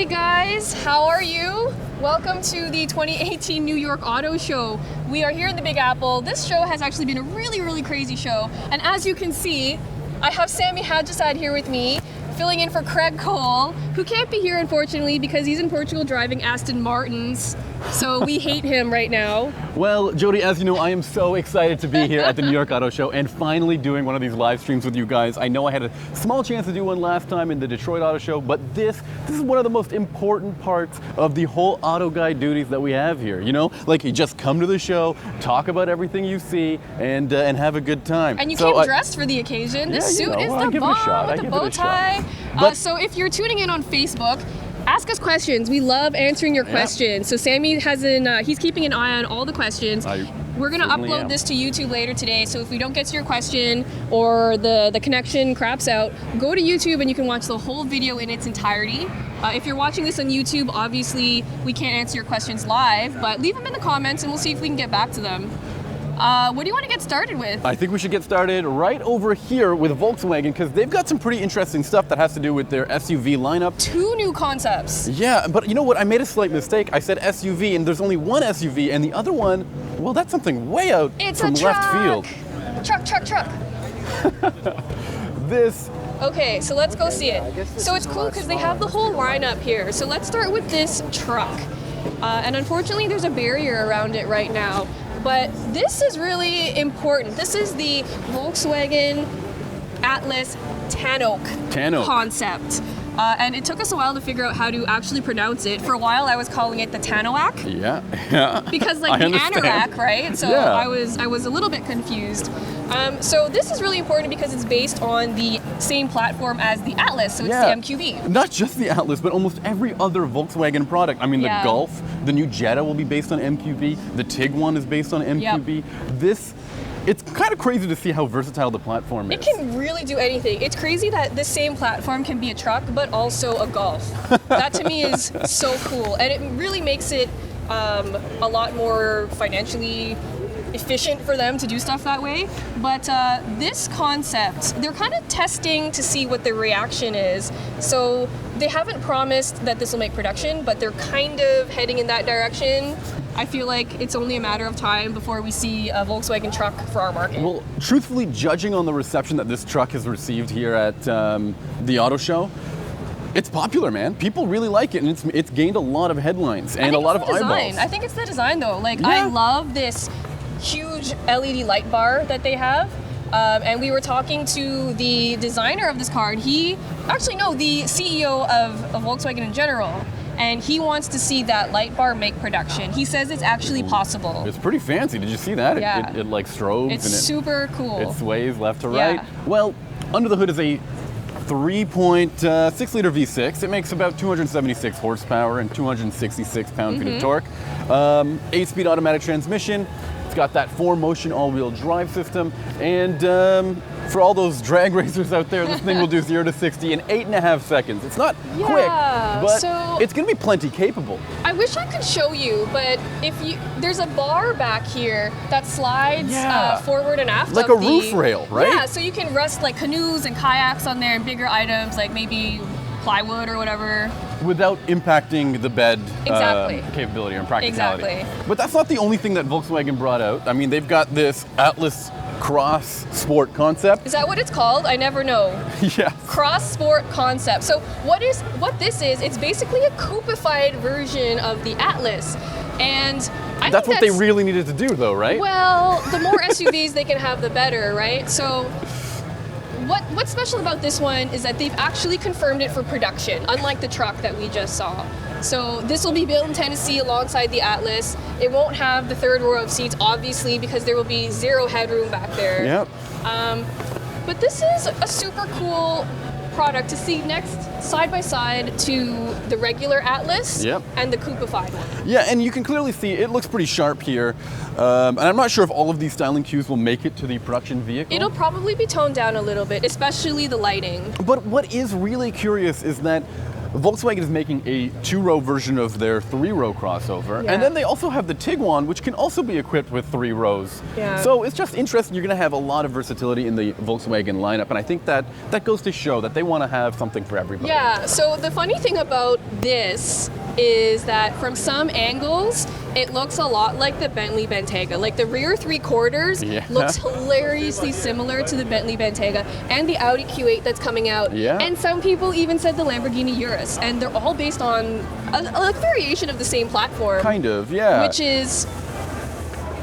Hey guys, how are you? Welcome to the 2018 New York Auto Show. We are here in the Big Apple. This show has actually been a really crazy show. And as you can see, I have Sami Haj-Assaad here with me, filling in for Craig Cole, who can't be here unfortunately because he's in Portugal driving Aston Martins. So we hate him right now. Well, Jodi, as you know, I am so excited to be here at the New York Auto Show and finally doing one of these live streams with you guys. I know I had a small chance to do one last time in the Detroit Auto Show, but this is one of the most important parts of the whole auto guide duties that we have here. You know, like you just come to the show, talk about everything you see, and have a good time. And you came dressed for the occasion. This suit is the bomb with the bow tie. So if you're tuning in on Facebook, ask us questions. We love answering your questions. So Sami he's keeping an eye on all the questions. We're going to upload this to YouTube later today, so if we don't get to your question or the connection craps out, go to YouTube and you can watch the whole video in its entirety. If you're watching this on YouTube, obviously we can't answer your questions live, but leave them in the comments and we'll see if we can get back to them. What do you want to get started with? I think we should get started right over here with Volkswagen because they've got some pretty interesting stuff that has to do with their SUV lineup. 2 new concepts. Yeah, but you know what? I made a slight mistake. I said SUV and there's only one SUV and the other one, well, that's something way out from left field. Truck. This. Okay, so let's go see it. So it's cool because they have the whole lineup here. So let's start with this truck. And unfortunately, there's a barrier around it right now. But this is really important. This is the Volkswagen Atlas Tanoak concept. And it took us a while to figure out how to actually pronounce it. For a while, I was calling it the Tanoak. Yeah. Because like the anorak, right? So yeah. I was a little bit confused. So this is really important because it's based on the same platform as the Atlas, so it's the MQB. Not just the Atlas, but almost every other Volkswagen product. I mean, the Golf, the new Jetta will be based on MQB. The Tiguan is based on MQB. It's kind of crazy to see how versatile the platform is. It can really do anything. It's crazy that the same platform can be a truck, but also a Golf. That to me is so cool. And it really makes it a lot more financially efficient for them to do stuff that way. But this concept, they're kind of testing to see what the reaction is. So they haven't promised that this will make production, but they're kind of heading in that direction. I feel like it's only a matter of time before we see a Volkswagen truck for our market. Well, truthfully, judging on the reception that this truck has received here at the auto show, it's popular, man. People really like it, and it's gained a lot of headlines and a lot of eyeballs. I think it's the design, though. Like, I love this huge LED light bar that they have. And we were talking to the designer of this car, and the CEO of Volkswagen in general. And he wants to see that light bar make production. He says it's actually possible. It's pretty fancy. Did you see that? Yeah. It like strobes. It's super cool. It sways left to right. Well, under the hood is a 3.6 liter V6. It makes about 276 horsepower and 266 pound-feet of torque. 8-speed automatic transmission. It's got that 4-motion all-wheel drive system. And for all those drag racers out there, this thing will do 0 to 60 in 8.5 seconds. It's not quick, but it's going to be plenty capable. I wish I could show you, but there's a bar back here that slides forward and aft. Like a roof rail, right? Yeah, so you can rest like canoes and kayaks on there and bigger items like maybe plywood or whatever. Without impacting the bed capability and practicality. Exactly. But that's not the only thing that Volkswagen brought out. I mean, they've got this Atlas Cross Sport concept. Is that what it's called? I never know. Yeah. Cross Sport concept. So what this is, it's basically a coupified version of the Atlas. And that's what they really needed to do though, right? Well, the more SUVs they can have, the better, right? So what's special about this one is that they've actually confirmed it for production, unlike the truck that we just saw. So this will be built in Tennessee alongside the Atlas. It won't have the 3rd row of seats, obviously, because there will be 0 headroom back there. Yep. But this is a super cool product to see next side by side to the regular Atlas and the coupified one. Yeah, and you can clearly see it looks pretty sharp here. And I'm not sure if all of these styling cues will make it to the production vehicle. It'll probably be toned down a little bit, especially the lighting. But what is really curious is that Volkswagen is making a 2-row version of their 3-row crossover. Yeah. And then they also have the Tiguan, which can also be equipped with 3 rows. Yeah. So it's just interesting. You're going to have a lot of versatility in the Volkswagen lineup. And I think that goes to show that they want to have something for everybody. Yeah, so the funny thing about this is that from some angles, it looks a lot like the Bentley Bentayga. Like the rear 3/4 looks hilariously similar to the Bentley Bentayga and the Audi Q8 that's coming out. Yeah. And some people even said the Lamborghini Urus, and they're all based on a variation of the same platform. Kind of, yeah. Which is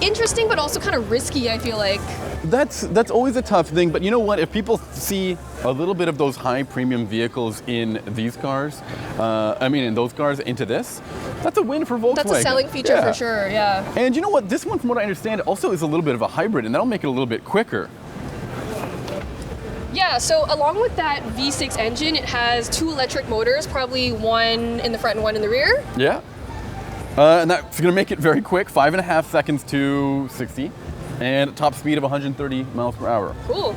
interesting, but also kind of risky, I feel like. That's always a tough thing, but you know what? If people see a little bit of those high premium vehicles in these cars, in those cars into this, that's a win for Volkswagen. That's a selling feature for sure, yeah. And you know what? This one, from what I understand, also is a little bit of a hybrid, and that'll make it a little bit quicker. Yeah, so along with that V6 engine, it has 2 electric motors, probably one in the front and one in the rear. Yeah. And that's going to make it very quick, 5.5 seconds to 60. And a top speed of 130 miles per hour. Cool.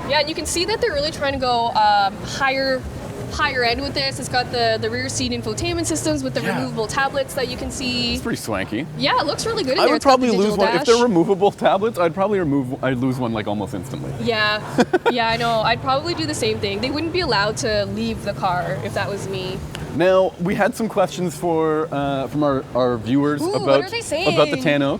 Yeah, and you can see that they're really trying to go higher end with this. It's got the rear seat infotainment systems with the removable tablets that you can see. It's pretty swanky. Yeah, it looks really good in I there. would probably lose one. Dash. If they're removable tablets, I'd lose one like almost instantly. Yeah, yeah, I know. I'd probably do the same thing. They wouldn't be allowed to leave the car if that was me. Now, we had some questions from our viewers about the Tanoak.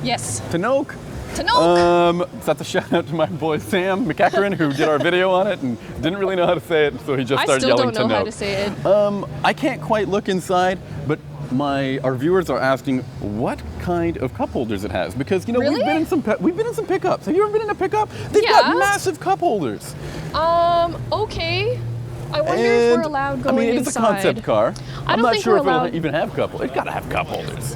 Yes. Tanoak. Tanoak. So that's a shout out to my boy Sam McEachran, who did our video on it and didn't really know how to say it, so he just started yelling Tanoak. I still don't know how to say it. I can't quite look inside, but our viewers are asking what kind of cup holders it has, because we've been in some pickups. Have you ever been in a pickup? They've got massive cup holders. Okay. I wonder if we're allowed going inside. It's a concept car. I'm not sure if it'll even have cup holders. It's got to have cup holders.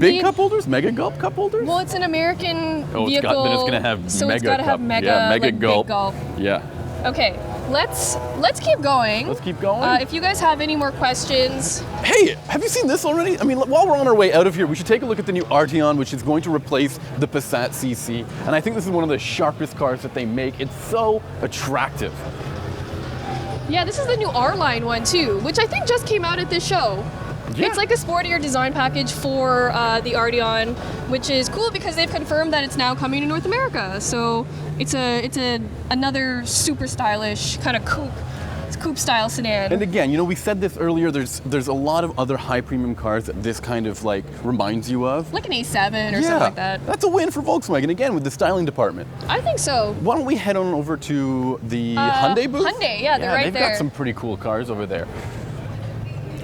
Big cup holders? Mega gulp cup holders? Well, it's an American vehicle. Then it's going to have so mega it's got to have mega big gulp. Yeah. Okay, let's keep going. Let's keep going. If you guys have any more questions. Hey, have you seen this already? While we're on our way out of here, we should take a look at the new Arteon, which is going to replace the Passat CC. And I think this is one of the sharpest cars that they make. It's so attractive. Yeah, this is the new R-Line one too, which I think just came out at this show. Yeah. It's like a sportier design package for the Arteon, which is cool because they've confirmed that it's now coming to North America. So it's another super stylish kind of coupe style sedan. And again, we said this earlier, there's a lot of other high premium cars that this kind of reminds you of. Like an A7 or something like that. That's a win for Volkswagen, again, with the styling department. I think so. Why don't we head on over to the Hyundai booth? Hyundai, yeah, they're right there. They've got some pretty cool cars over there.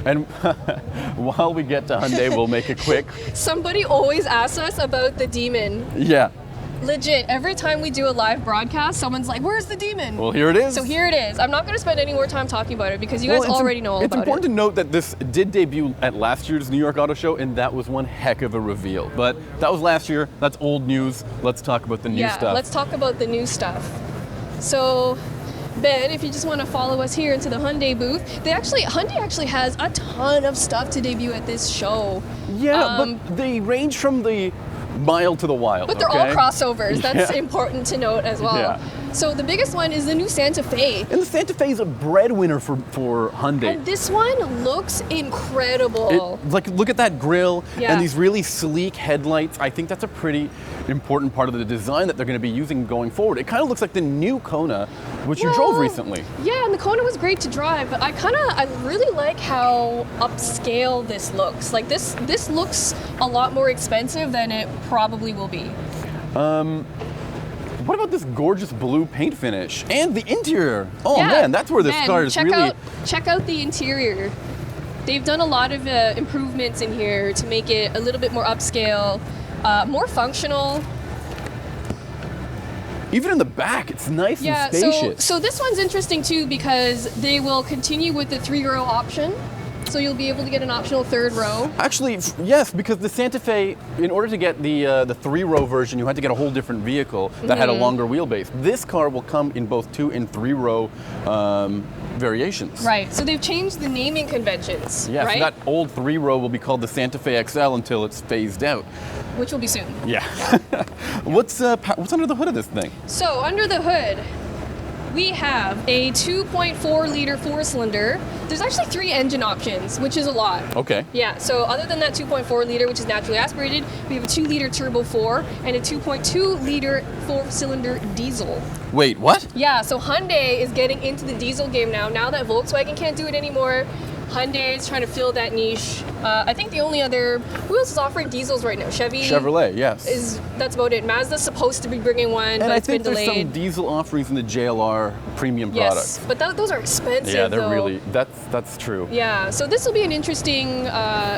And while we get to Hyundai, we'll make it quick. Somebody always asks us about the Demon. Yeah. Legit, every time we do a live broadcast, someone's like, where's the Demon? Well, here it is. So here it is. I'm not going to spend any more time talking about it because you guys already know all about it. It's important to note that this did debut at last year's New York Auto Show, and that was one heck of a reveal. But that was last year. That's old news. Let's talk about the new stuff. Yeah, let's talk about the new stuff. So, Ben, if you just want to follow us here into the Hyundai booth, Hyundai actually has a ton of stuff to debut at this show. Yeah, but they range from the mild to the wild. But they're all crossovers. That's important to note as well. Yeah. So the biggest one is the new Santa Fe. And the Santa Fe is a breadwinner for Hyundai. And this one looks incredible. Look at that grille and these really sleek headlights. I think that's a pretty important part of the design that they're going to be using going forward. It kind of looks like the new Kona, which you drove recently. Yeah, and the Kona was great to drive, but I really like how upscale this looks. Like this looks a lot more expensive than it probably will be. What about this gorgeous blue paint finish and the interior? Oh man, that's where this car is really. Check out the interior. They've done a lot of improvements in here to make it a little bit more upscale, more functional. Even in the back, it's nice and spacious. So this one's interesting too because they will continue with the 3-row option. So you'll be able to get an optional 3rd row. Actually, yes, because the Santa Fe, in order to get the 3-row version, you had to get a whole different vehicle that had a longer wheelbase. This car will come in both 2- and 3-row variations. Right. So they've changed the naming conventions. Yeah. Right? So that old 3-row will be called the Santa Fe XL until it's phased out. Which will be soon. Yeah. What's under the hood of this thing? So under the hood, We have a 2.4 liter 4-cylinder. There's actually 3 engine options, which is a lot. Okay. Yeah, so other than that 2.4 liter, which is naturally aspirated, we have a 2 liter turbo 4 and a 2.2 liter 4-cylinder diesel. Wait, what? Yeah, so Hyundai is getting into the diesel game now. Now that Volkswagen can't do it anymore, Hyundai is trying to fill that niche. I think the only other, who else is offering diesels right now? Chevrolet, yes. That's about it. Mazda's supposed to be bringing one, and but I it's been think delayed. there's some diesel offerings in the JLR premium Yes, products. but those are expensive. Yeah, they're though. really, that's true. Yeah, so this will be an interesting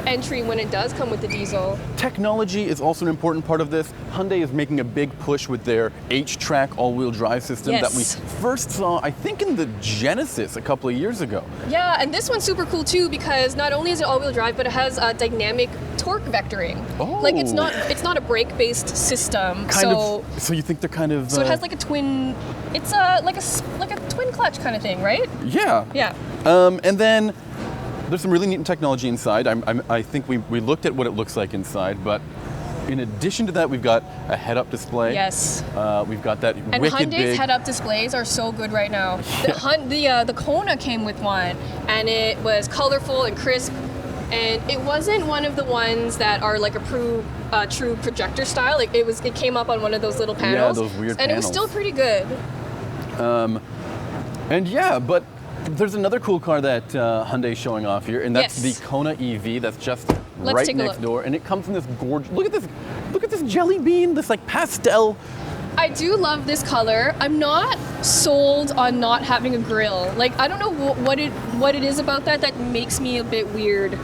entry when it does come with the diesel. Technology is also an important part of this. Hyundai is making a big push with their H-Track all-wheel drive system that we first saw, I think, in the Genesis a couple of years ago. Yeah, and this one's super cool too because not only is it all-wheel drive, but it has dynamic torque vectoring. Oh. Like it's not a brake-based system. So you think they're kind of... So it has like a twin. It's like a twin clutch kind of thing, right? Yeah. Yeah. And then there's some really neat technology inside. I think we looked at what it looks like inside, but in addition to that, we've got a head-up display. Yes. We've got that and wicked Hyundai's big... head-up displays are so good right now. The Kona came with one, and it was colorful and crisp, and it wasn't one of the ones that are like a true projector style. Like it came up on one of those little panels. Yeah, those weird and panels. it was still pretty good. And yeah, but there's another cool car that Hyundai's showing off here, and that's Yes. the Kona Evie. That's just Let's right take a next look. door, and it comes in this gorgeous. Look at this jelly bean. This like pastel. I do love this color. I'm not sold on not having a grill. Like I don't know what it is about that makes me a bit weird.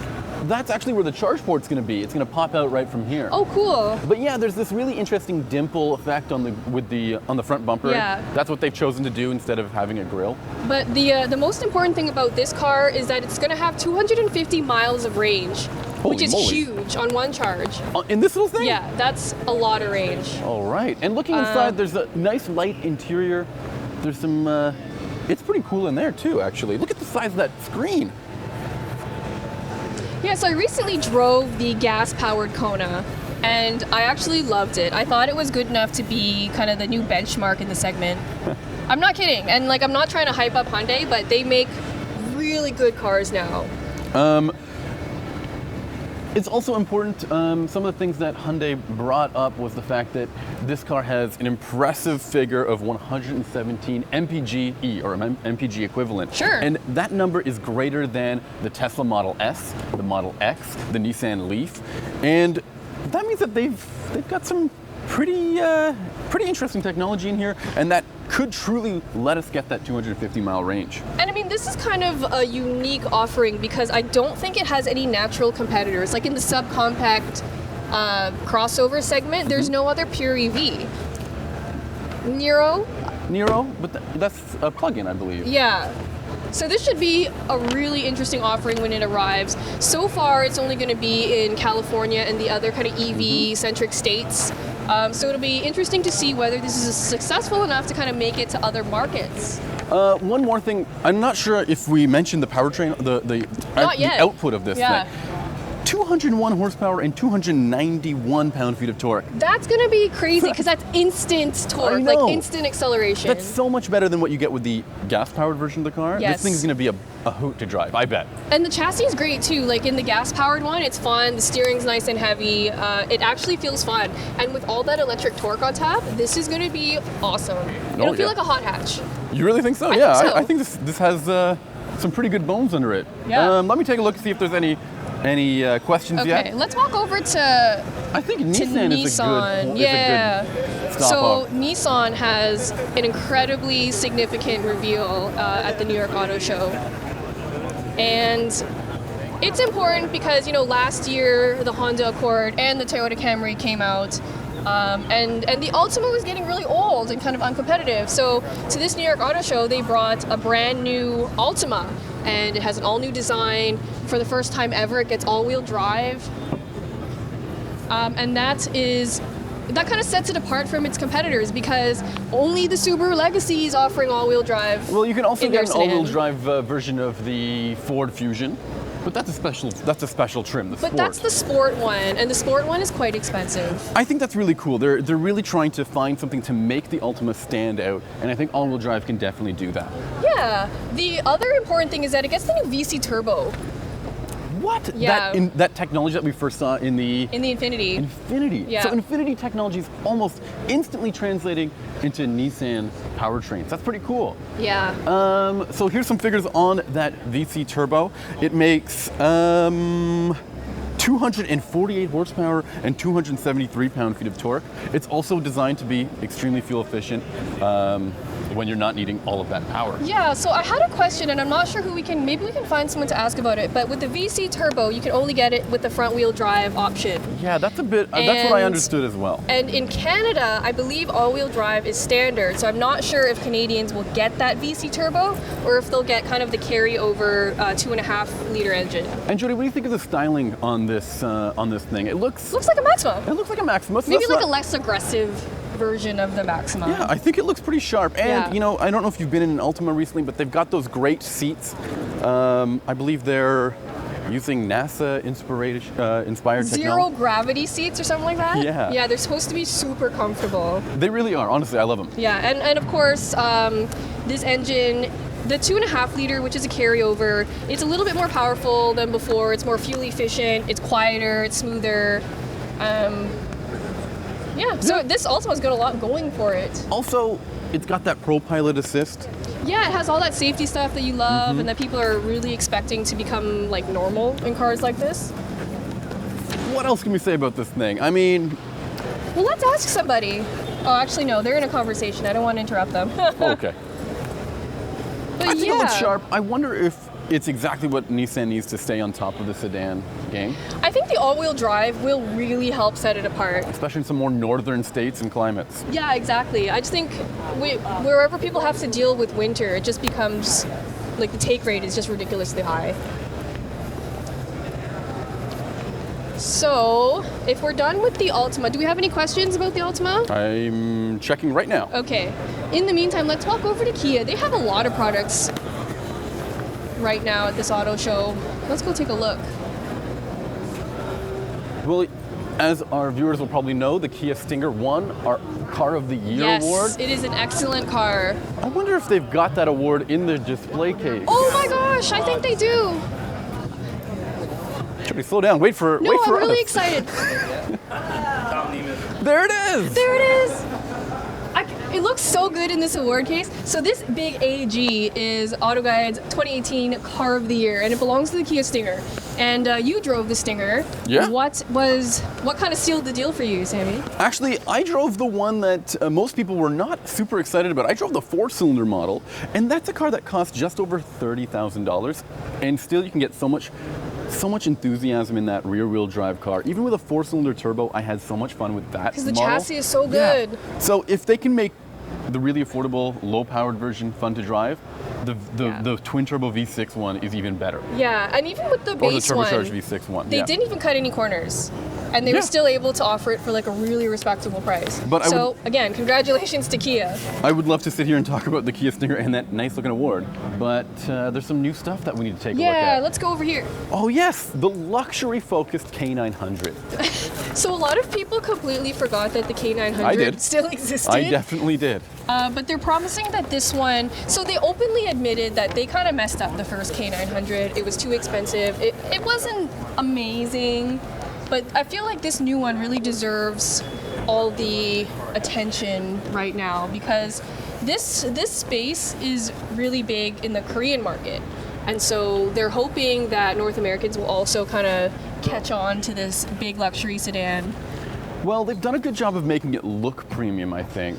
That's actually where the charge port's going to be. It's going to pop out right from here. Oh, cool. But yeah, there's this really interesting dimple effect on the front bumper. Yeah. That's what they've chosen to do instead of having a grille. But the most important thing about this car is that it's going to have 250 miles of range, which is moly. huge on one charge. In this little thing? Yeah, that's a lot of range. All right. And looking inside, there's a nice light interior. There's some. It's pretty cool in there too, actually. Look at the size of that screen. Yeah, so I recently drove the gas-powered Kona, and I actually loved it. I thought it was good enough to be kind of the new benchmark in the segment. I'm not kidding, and like I'm not trying to hype up Hyundai, but they make really good cars now. It's also important, some of the things that Hyundai brought up was the fact that this car has an impressive figure of 117 mpg-e, or mpg equivalent. Sure. And that number is greater than the Tesla Model S, the Model X, the Nissan Leaf. And that means that they've got some pretty interesting technology in here, and that could truly let us get that 250-mile range. And I mean, this is kind of a unique offering because I don't think it has any natural competitors. Like in the subcompact crossover segment, there's no other pure EV. Nero, but that's a plug-in, I believe. yeah. So this should be a really interesting offering when it arrives. So far, it's only going to be in California and the other kind of EV-centric states. So it'll be interesting to see whether this is successful enough to kind of make it to other markets. One more thing, I'm not sure if we mentioned the powertrain, the output of this thing. 201 horsepower and 291 pound-feet of torque. That's going to be crazy because that's instant torque, like instant acceleration. That's so much better than what you get with the gas-powered version of the car. Yes. This thing's going to be a hoot to drive, I bet. And the chassis is great too. Like in the gas-powered one, it's fun. The steering's nice and heavy. It actually feels fun. And with all that electric torque on top, this is going to be awesome. It'll feel like a hot hatch. You really think so? I think this has some pretty good bones under it. Yeah. Let me take a look and see if there's any questions yet. Okay, let's walk over to I think Nissan is a good stop So off. Nissan has an incredibly significant reveal at the New York Auto Show. And it's important because, you know, last year the Honda Accord and the Toyota Camry came out. And the Altima was getting really old and kind of uncompetitive. So to this New York Auto Show, they brought a brand new Altima, and it has an all-new design. For the first time ever, it gets all-wheel drive. And that kind of sets it apart from its competitors because only the Subaru Legacy is offering all-wheel drive. Well, you can also in get their an all-wheel sedan. drive version of the Ford Fusion. But that's a special trim, the Sport. But that's the Sport one, and the Sport one is quite expensive. I think that's really cool. They're really trying to find something to make the Altima stand out, and I think all-wheel drive can definitely do that. Yeah. The other important thing is that it gets the new VC turbo. What? Yeah. That technology that we first saw in the Infinity. Infinity. Yeah. So Infinity technology is almost instantly translating into Nissan powertrains. That's pretty cool. Yeah. So here's some figures on that VC turbo. It makes 248 horsepower and 273 pound-feet of torque. It's also designed to be extremely fuel efficient when you're not needing all of that power. Yeah, so I had a question, and I'm not sure maybe we can find someone to ask about it, but with the VC turbo, you can only get it with the front-wheel drive option. Yeah, that's what I understood as well. And in Canada, I believe all-wheel drive is standard, so I'm not sure if Canadians will get that VC turbo, or if they'll get kind of the carryover 2.5-liter engine. And Jodi, what do you think of the styling on this thing? It looks like a Maxima. It looks like a Maxima. So maybe like a less aggressive version of the Maxima. Yeah, I think it looks pretty sharp. And, Yeah. I don't know if you've been in an Altima recently, but they've got those great seats. I believe they're using NASA-inspired technology. Zero gravity seats or something like that? Yeah. Yeah, they're supposed to be super comfortable. They really are. Honestly, I love them. Yeah, and of course, this engine, the 2.5-liter, which is a carryover, it's a little bit more powerful than before. It's more fuel efficient. It's quieter. It's smoother. So this Altima's got a lot going for it. Also, it's got that Pro Pilot Assist. Yeah, it has all that safety stuff that you love and that people are really expecting to become like normal in cars like this. What else can we say about this thing? I mean... Well, let's ask somebody. Oh, actually, no, they're in a conversation. I don't want to interrupt them. Okay. But I think it looks sharp. I wonder if it's exactly what Nissan needs to stay on top of the sedan game. I think the all-wheel drive will really help set it apart. Especially in some more northern states and climates. Yeah, exactly. I just think wherever people have to deal with winter, it just becomes, like the take rate is just ridiculously high. So, if we're done with the Altima, do we have any questions about the Altima? I'm checking right now. Okay. In the meantime, let's walk over to Kia. They have a lot of products right now at this auto show. Let's go take a look. Well, as our viewers will probably know, the Kia Stinger won our Car of the Year award. Yes, it is an excellent car. I wonder if they've got that award in the display case. Oh my gosh, I think they do. Jodi, slow down. Wait for us. No, I'm really excited. There it is. There it is. It looks so good in this award case. So this big AG is AutoGuide's 2018 Car of the Year, and it belongs to the Kia Stinger. And you drove the Stinger. Yeah. What kind of sealed the deal for you, Sammy? Actually, I drove the one that most people were not super excited about. I drove the 4-cylinder model, and that's a car that costs just over $30,000, and still you can get so much enthusiasm in that rear-wheel drive car. Even with a 4-cylinder turbo, I had so much fun with that Because the model. chassis is so good. Yeah. So if they can make the really affordable, low-powered version fun to drive, the twin-turbo V6 one is even better. Yeah, and even with the base one, or the turbocharged V6 one. they didn't even cut any corners. And they were still able to offer it for like a really respectable price. But again, congratulations to Kia. I would love to sit here and talk about the Kia Stinger and that nice looking award, but there's some new stuff that we need to take a look at. Yeah, let's go over here. Oh yes, the luxury-focused K900. So a lot of people completely forgot that the K900 still existed. I definitely did. But they're promising that this one, so they openly admitted that they kind of messed up the first K900. It was too expensive. It wasn't amazing. But I feel like this new one really deserves all the attention right now because this space is really big in the Korean market. And so they're hoping that North Americans will also kind of catch on to this big luxury sedan. Well, they've done a good job of making it look premium, I think.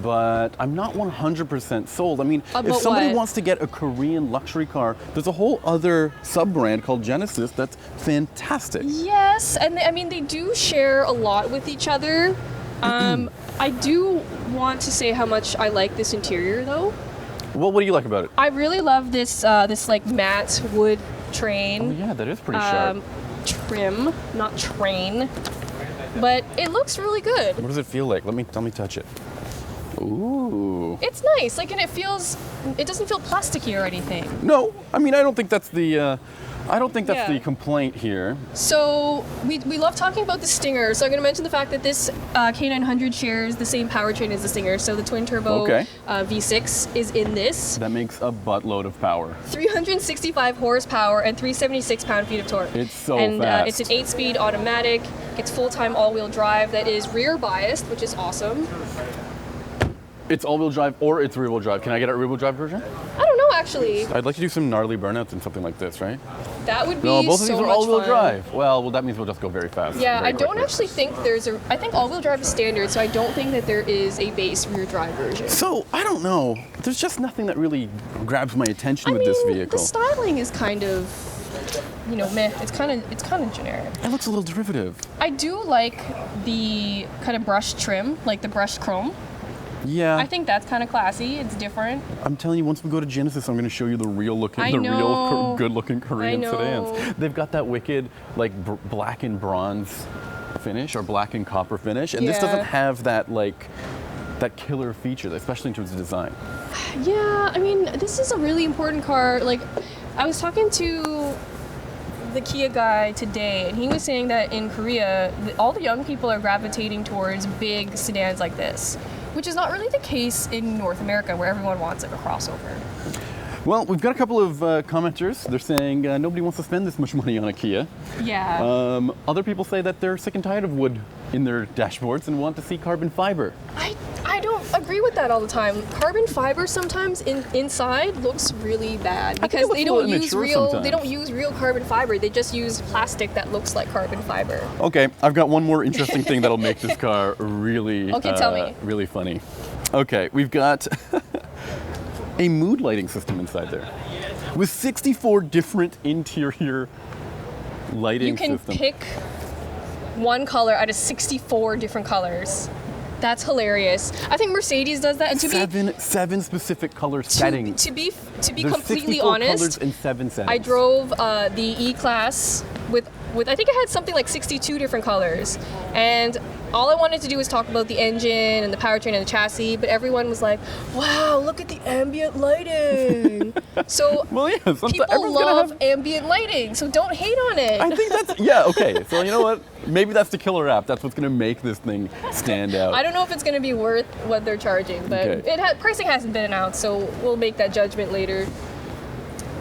But I'm not 100% sold. I mean, if somebody wants to get a Korean luxury car, there's a whole other sub-brand called Genesis that's fantastic. Yes, and they do share a lot with each other. I do want to say how much I like this interior, though. Well, what do you like about it? I really love this like matte wood train. Oh yeah, that is pretty sharp. Trim, not train. But it looks really good. What does it feel like? Let me touch it. Ooh. It's nice, like, and it doesn't feel plasticky or anything. No, I mean, I don't think that's the I don't think that's Yeah. the complaint here. So we love talking about the Stinger. So I'm going to mention the fact that this K900 shares the same powertrain as the Stinger. So the twin turbo V6 is in this. That makes a buttload of power. 365 horsepower and 376 pound-feet of torque. It's so and, fast. It's an 8-speed automatic. It's full-time all-wheel drive that is rear biased, which is awesome. It's all-wheel drive or it's rear-wheel drive. Can I get a rear-wheel drive version? I don't know, actually. I'd like to do some gnarly burnouts in something like this, right? That would be No, both of so these are much all-wheel fun. drive. Well, that means we'll just go very fast. Yeah, very I don't quickly. actually think I think all-wheel drive is standard, so I don't think that there is a base rear drive version. So, I don't know. There's just nothing that really grabs my attention with this vehicle. The styling is kind of, you know, meh. It's kind of generic. It looks a little derivative. I do like the kind of brushed trim, like the brushed chrome. Yeah. I think that's kind of classy. It's different. I'm telling you, once we go to Genesis, I'm going to show you the real good-looking Korean sedans. They've got that wicked, like, black and bronze finish or black and copper finish, and this doesn't have that, like, that killer feature, especially in terms of design. Yeah, I mean, this is a really important car. Like, I was talking to the Kia guy today, and he was saying that in Korea, all the young people are gravitating towards big sedans like this, which is not really the case in North America, where everyone wants like a crossover. Well, we've got a couple of commenters. They're saying nobody wants to spend this much money on a Kia. Yeah. Other people say that they're sick and tired of wood in their dashboards and want to see carbon fiber. I don't agree with that all the time. Carbon fiber sometimes inside looks really bad because they don't use real carbon fiber. They just use plastic that looks like carbon fiber. Okay, I've got one more interesting thing that'll make this car really tell me. Really funny. Okay, we've got a mood lighting system inside there with 64 different interior lighting systems. You can pick one color out of 64 different colors. That's hilarious. I think Mercedes does that. And seven specific color settings. To be There's completely 64 honest, colors and 7 settings. I drove the E-Class with I think it had something like 62 different colors, and all I wanted to do was talk about the engine and the powertrain and the chassis, but everyone was like, "Wow, look at the ambient lighting!" So well, yeah, people love ambient lighting, so don't hate on it. I think that's okay. So you know what? Maybe that's the killer app. That's what's going to make this thing stand out. I don't know if it's going to be worth what they're charging, but pricing hasn't been announced, so we'll make that judgment later.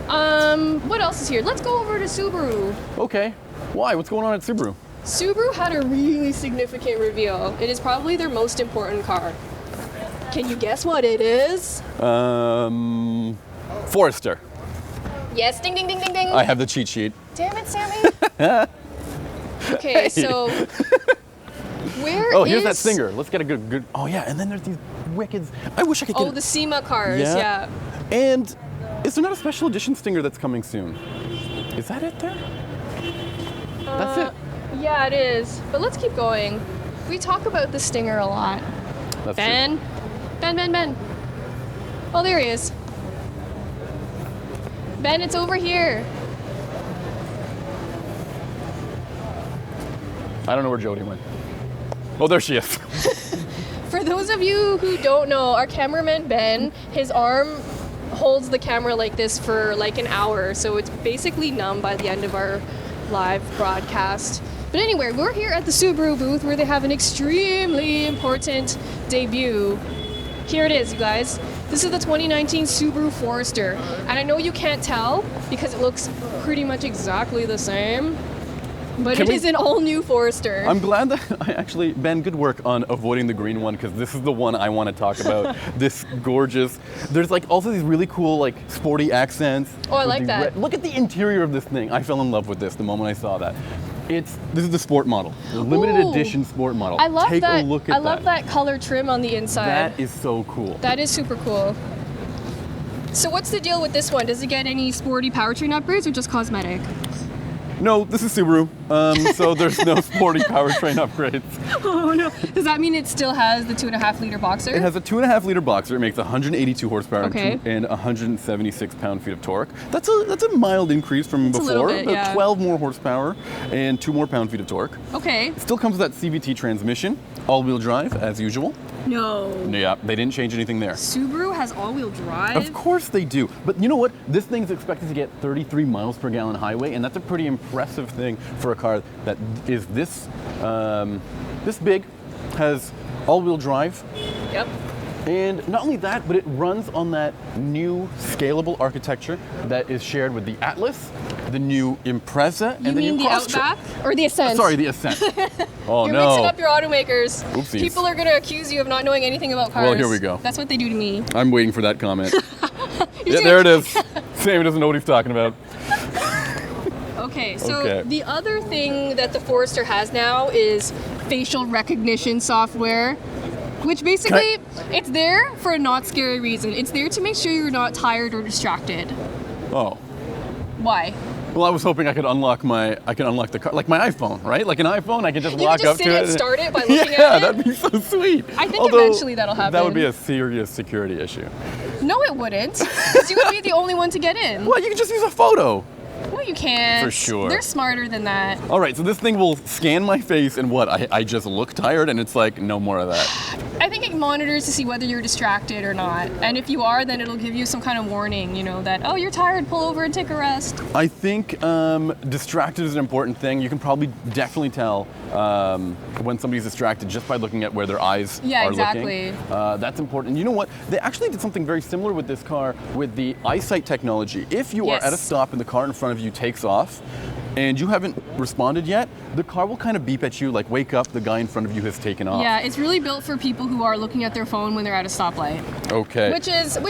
What else is here? Let's go over to Subaru. Okay. Why? What's going on at Subaru? Subaru had a really significant reveal. It is probably their most important car. Can you guess what it is? Forester. Yes, ding, ding, ding, ding, ding. I have the cheat sheet. Damn it, Sammy. Okay, so here's that Stinger. Let's get a good. Oh yeah, and then there's these wicked. I wish I could. The SEMA cars. Yeah. And is there not a special edition Stinger that's coming soon? Is that it there? That's it. Yeah, it is. But let's keep going. We talk about the Stinger a lot. That's Ben. true. Ben. Oh, there he is. Ben, it's over here. I don't know where Jodi went. Oh, there she is. For those of you who don't know, our cameraman Ben, his arm holds the camera like this for like an hour, so it's basically numb by the end of our live broadcast. But anyway, we're here at the Subaru booth where they have an extremely important debut. Here it is, you guys. This is the 2019 Subaru Forester. And I know you can't tell because it looks pretty much exactly the same, but it is an all-new Forester. I'm glad that Ben, good work on avoiding the green one because this is the one I want to talk about. This gorgeous. There's like also these really cool like sporty accents. Oh, I like that. Look at the interior of this thing. I fell in love with this the moment I saw that. This is the sport model, the limited edition sport model. I love Take that. a look at that. I love that color trim on the inside. That is so cool. That is super cool. So what's the deal with this one? Does it get any sporty powertrain upgrades or just cosmetic? No, this is Subaru, so there's no sporty powertrain upgrades. Oh no! Does that mean it still has the 2.5-liter boxer? It has a 2.5-liter boxer. It makes 182 horsepower and 176 pound-feet of torque. That's a mild increase from before. A little bit, about 12 more horsepower and 2 more pound-feet of torque. Okay. It still comes with that CVT transmission. all-wheel drive as usual. No. Yeah, they didn't change anything there. Subaru has all-wheel drive? Of course they do. But you know what? This thing's expected to get 33 miles per gallon highway, and that's a pretty impressive thing for a car that is this big, has all-wheel drive. Yep. And not only that, but it runs on that new scalable architecture that is shared with the Atlas, the new Impreza, and the new Crosstrek. Outback? Or the Ascent? Sorry, the Ascent. Oh, You're no. mixing up your automakers. Oopsies. People are going to accuse you of not knowing anything about cars. Well, here we go. That's what they do to me. I'm waiting for that comment. Yeah, there it is. Sammy doesn't know what he's talking about. Okay, so the other thing that the Forester has now is facial recognition software, which basically, it's there for a not scary reason. It's there to make sure you're not tired or distracted. Oh. Why? Well, I was hoping I could unlock the car, like my iPhone, right? Like an iPhone, I can just walk up to it. You can just sit and start it by looking at it? Yeah, that'd be so sweet. I think eventually that'll happen. That would be a serious security issue. No, it wouldn't, because you would be the only one to get in. Well, you can just use a photo. Well, you can't. For sure. They're smarter than that. All right, so this thing will scan my face and what? I just look tired and it's like, no more of that. I think it monitors to see whether you're distracted or not. And if you are, then it'll give you some kind of warning, that, oh, you're tired, pull over and take a rest. I think distracted is an important thing. You can probably definitely tell when somebody's distracted just by looking at where their eyes are exactly. looking. That's important. And you know what? They actually did something very similar with this car with the eyesight technology. If you are at a stop and the car in front of you takes off and you haven't responded yet, the car will kind of beep at you like, wake up, the guy in front of you has taken off. Yeah, it's really built for people who are looking at their phone when they're at a stoplight. Okay. Which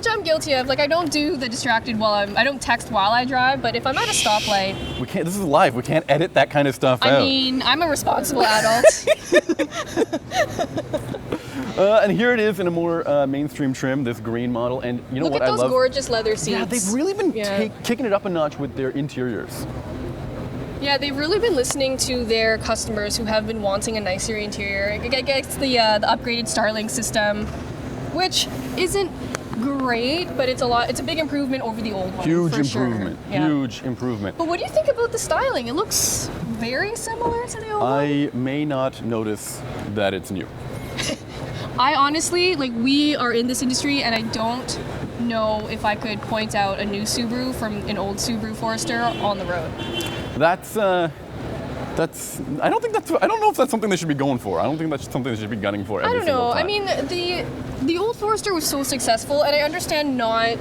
I'm guilty of. Like, I don't do the distracted I don't text while I drive, but if I'm at a stoplight. We can't, this is live, we can't edit that kind of stuff out. I mean, I'm a responsible adult. And here it is in a more mainstream trim, this green model. And you know Look what at I those love? gorgeous leather seats. Yeah, they've really been kicking it up a notch with their interiors. Yeah, they've really been listening to their customers who have been wanting a nicer interior. It gets the upgraded Starlink system, which isn't great, but it's a big improvement over the old one. Huge for improvement. Sure. Yeah. Huge improvement. But what do you think about the styling? It looks very similar to the old one. I may not notice that it's new. I honestly, we are in this industry, and I don't know if I could point out a new Subaru from an old Subaru Forester on the road. I don't know if that's something they should be going for. I don't think that's something they should be gunning for every single time. I mean, the old Forester was so successful, and I understand not,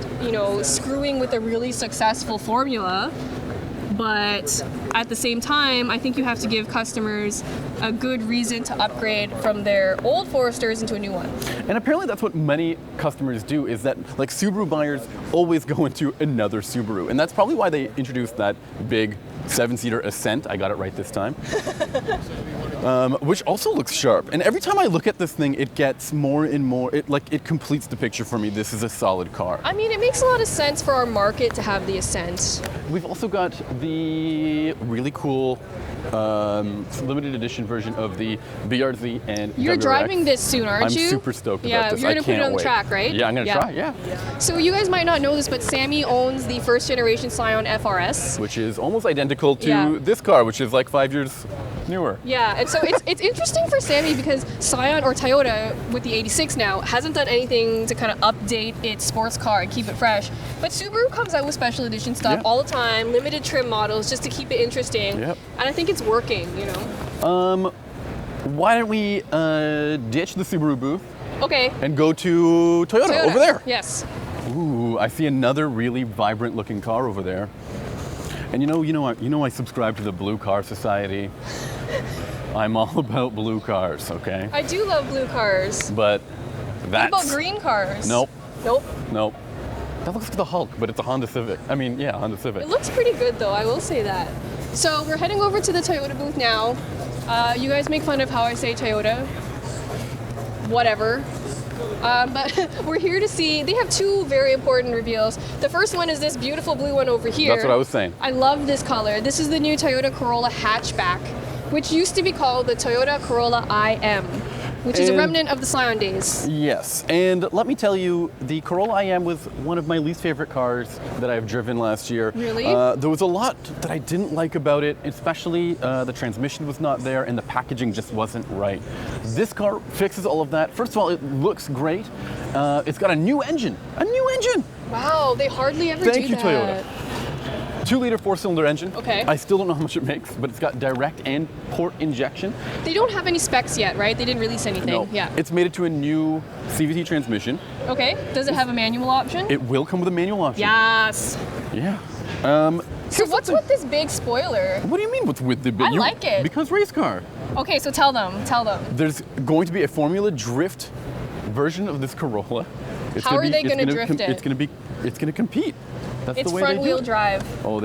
screwing with a really successful formula, but at the same time, I think you have to give customers a good reason to upgrade from their old Foresters into a new one. And apparently that's what many customers do, is that Subaru buyers always go into another Subaru. And that's probably why they introduced that big 7-seater Ascent, I got it right this time, which also looks sharp. And every time I look at this thing, it gets more and more, it completes the picture for me. This is a solid car. I mean, it makes a lot of sense for our market to have the Ascent. We've also got the really cool limited edition version of the BRZ and You're WRX. Driving this soon, aren't you? I'm super stoked about this. Yeah, you're going to put it on the track, right? Yeah, I'm going to try, yeah. So you guys might not know this, but Sami owns the first generation Scion FRS. Which is almost identical to this car, which is 5 years newer. Yeah, and so it's interesting for Sami because Scion, or Toyota with the 86 now, hasn't done anything to kind of update its sports car and keep it fresh. But Subaru comes out with special edition stuff all the time, limited trim models, just to keep it interesting. Yep. And I think it's working, Why don't we ditch the Subaru booth? Okay. And go to Toyota over there. Yes. Ooh, I see another really vibrant looking car over there. And I subscribe to the Blue Car Society. I'm all about blue cars, okay? I do love blue cars. But that's... What about green cars? Nope. Nope. Nope. That looks like the Hulk, but it's a Honda Civic. I mean, yeah, Honda Civic. It looks pretty good, though, I will say that. So we're heading over to the Toyota booth now. You guys make fun of how I say Toyota. Whatever. But we're here to see, they have two very important reveals. The first one is this beautiful blue one over here. That's what I was saying. I love this color. This is the new Toyota Corolla hatchback, which used to be called the Toyota Corolla IM. Which is a remnant of the Scion days. Yes, and let me tell you, the Corolla IM was one of my least favorite cars that I've driven last year. Really? There was a lot that I didn't like about it, especially the transmission was not there and the packaging just wasn't right. This car fixes all of that. First of all, it looks great. It's got a new engine. A new engine! Wow, they hardly ever do that. Thank you, Toyota. 2-liter 4-cylinder engine. Okay. I still don't know how much it makes, but it's got direct and port injection. They don't have any specs yet, right? They didn't release anything. No. Yeah. It's mated to a new CVT transmission. Okay. Does it have a manual option? It will come with a manual option. Yes. Yeah. So what's with this big spoiler? What do you mean what's with the big? I like it. Because race car. Okay, so tell them. There's going to be a Formula Drift version of this Corolla. How are they going to drift it? It's going to compete. That's It's the way front they do wheel it. drive. Oh,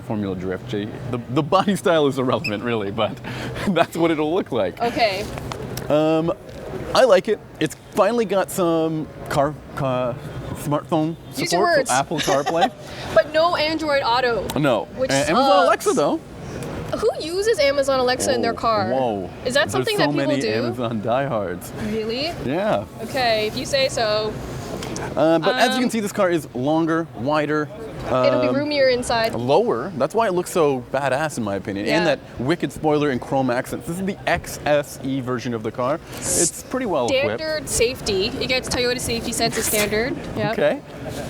Formula Drift. The body style is irrelevant, really, but that's what it'll look like. Okay. I like it. It's finally got some smartphone Use your support, words. so Apple CarPlay. But no Android Auto. No. Which Amazon sucks. Alexa, though. Who uses Amazon Alexa in their car? Whoa. Is that something There's that people so many do? Amazon diehards. Really? Yeah. Okay, if you say so. But as you can see, this car is longer, wider. It'll be roomier inside. Lower. That's why it looks so badass, in my opinion. Yeah. And that wicked spoiler and chrome accents. This is the XSE version of the car. It's pretty well equipped. Standard safety. It gets Toyota safety sense as standard. Yep. Okay.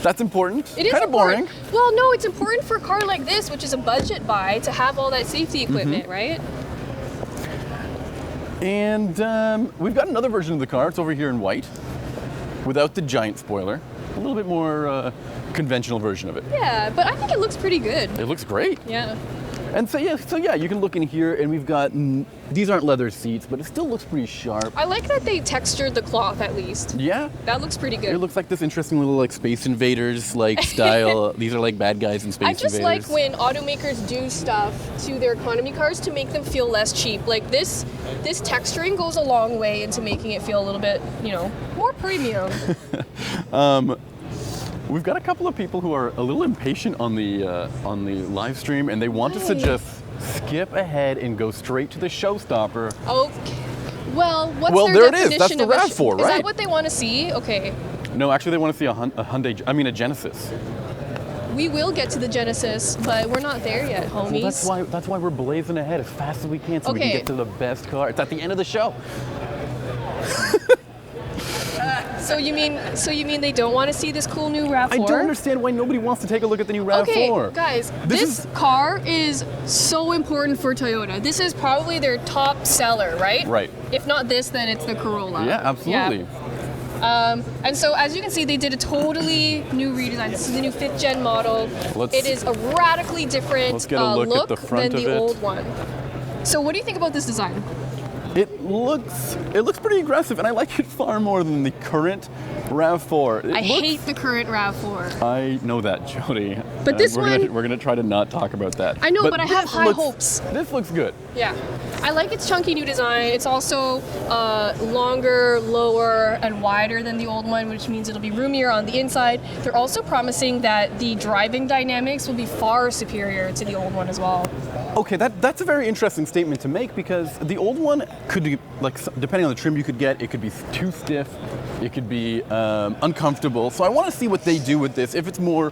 That's important. It is kind of important. boring. Well, no, it's important for a car like this, which is a budget buy, to have all that safety equipment, right? And we've got another version of the car. It's over here in white, without the giant spoiler. A little bit more conventional version of it. Yeah, but I think it looks pretty good. It looks great. Yeah. And so yeah, you can look in here, and we've got these aren't leather seats, but it still looks pretty sharp. I like that they textured the cloth at least. Yeah. That looks pretty good. It looks like this interesting little like Space Invaders like style. These are like bad guys in Space I Invaders. just like when automakers do stuff to their economy cars to make them feel less cheap. Like this texturing goes a long way into making it feel a little bit, more premium. We've got a couple of people who are a little impatient on the live stream, and they want us to just skip ahead and go straight to the showstopper. Okay. Well, what's Well, their there it is. definition That's the of a RAV4, Is right? that what they want to see? Okay. No, actually, they want to see a Genesis. We will get to the Genesis, but we're not there yet, homies. Well, that's why we're blazing ahead as fast as we can, so we can Okay. get to the best car. It's at the end of the show. So you mean they don't want to see this cool new RAV4? I don't understand why nobody wants to take a look at the new RAV4. Okay, guys, This this is- car is so important for Toyota. This is probably their top seller, right? Right. If not this, then it's the Corolla. Yeah, absolutely. Yeah. And so, as you can see, they did a totally new redesign. This is the new 5th gen model. It is a radically different Let's get a look at the front than of the it. old one. So what do you think about this design? It looks pretty aggressive, and I like it far more than the current RAV4. I hate the current RAV4. I know that, Jodi. But this we're gonna try to not talk about that. I know, but I have this high hopes. This looks good. Yeah. I like its chunky new design. It's also longer, lower, and wider than the old one, which means it'll be roomier on the inside. They're also promising that the driving dynamics will be far superior to the old one as well. Okay, that's a very interesting statement to make, because the old one could be, like, depending on the trim you could get, it could be too stiff, it could be uncomfortable. So I want to see what they do with this, if it's more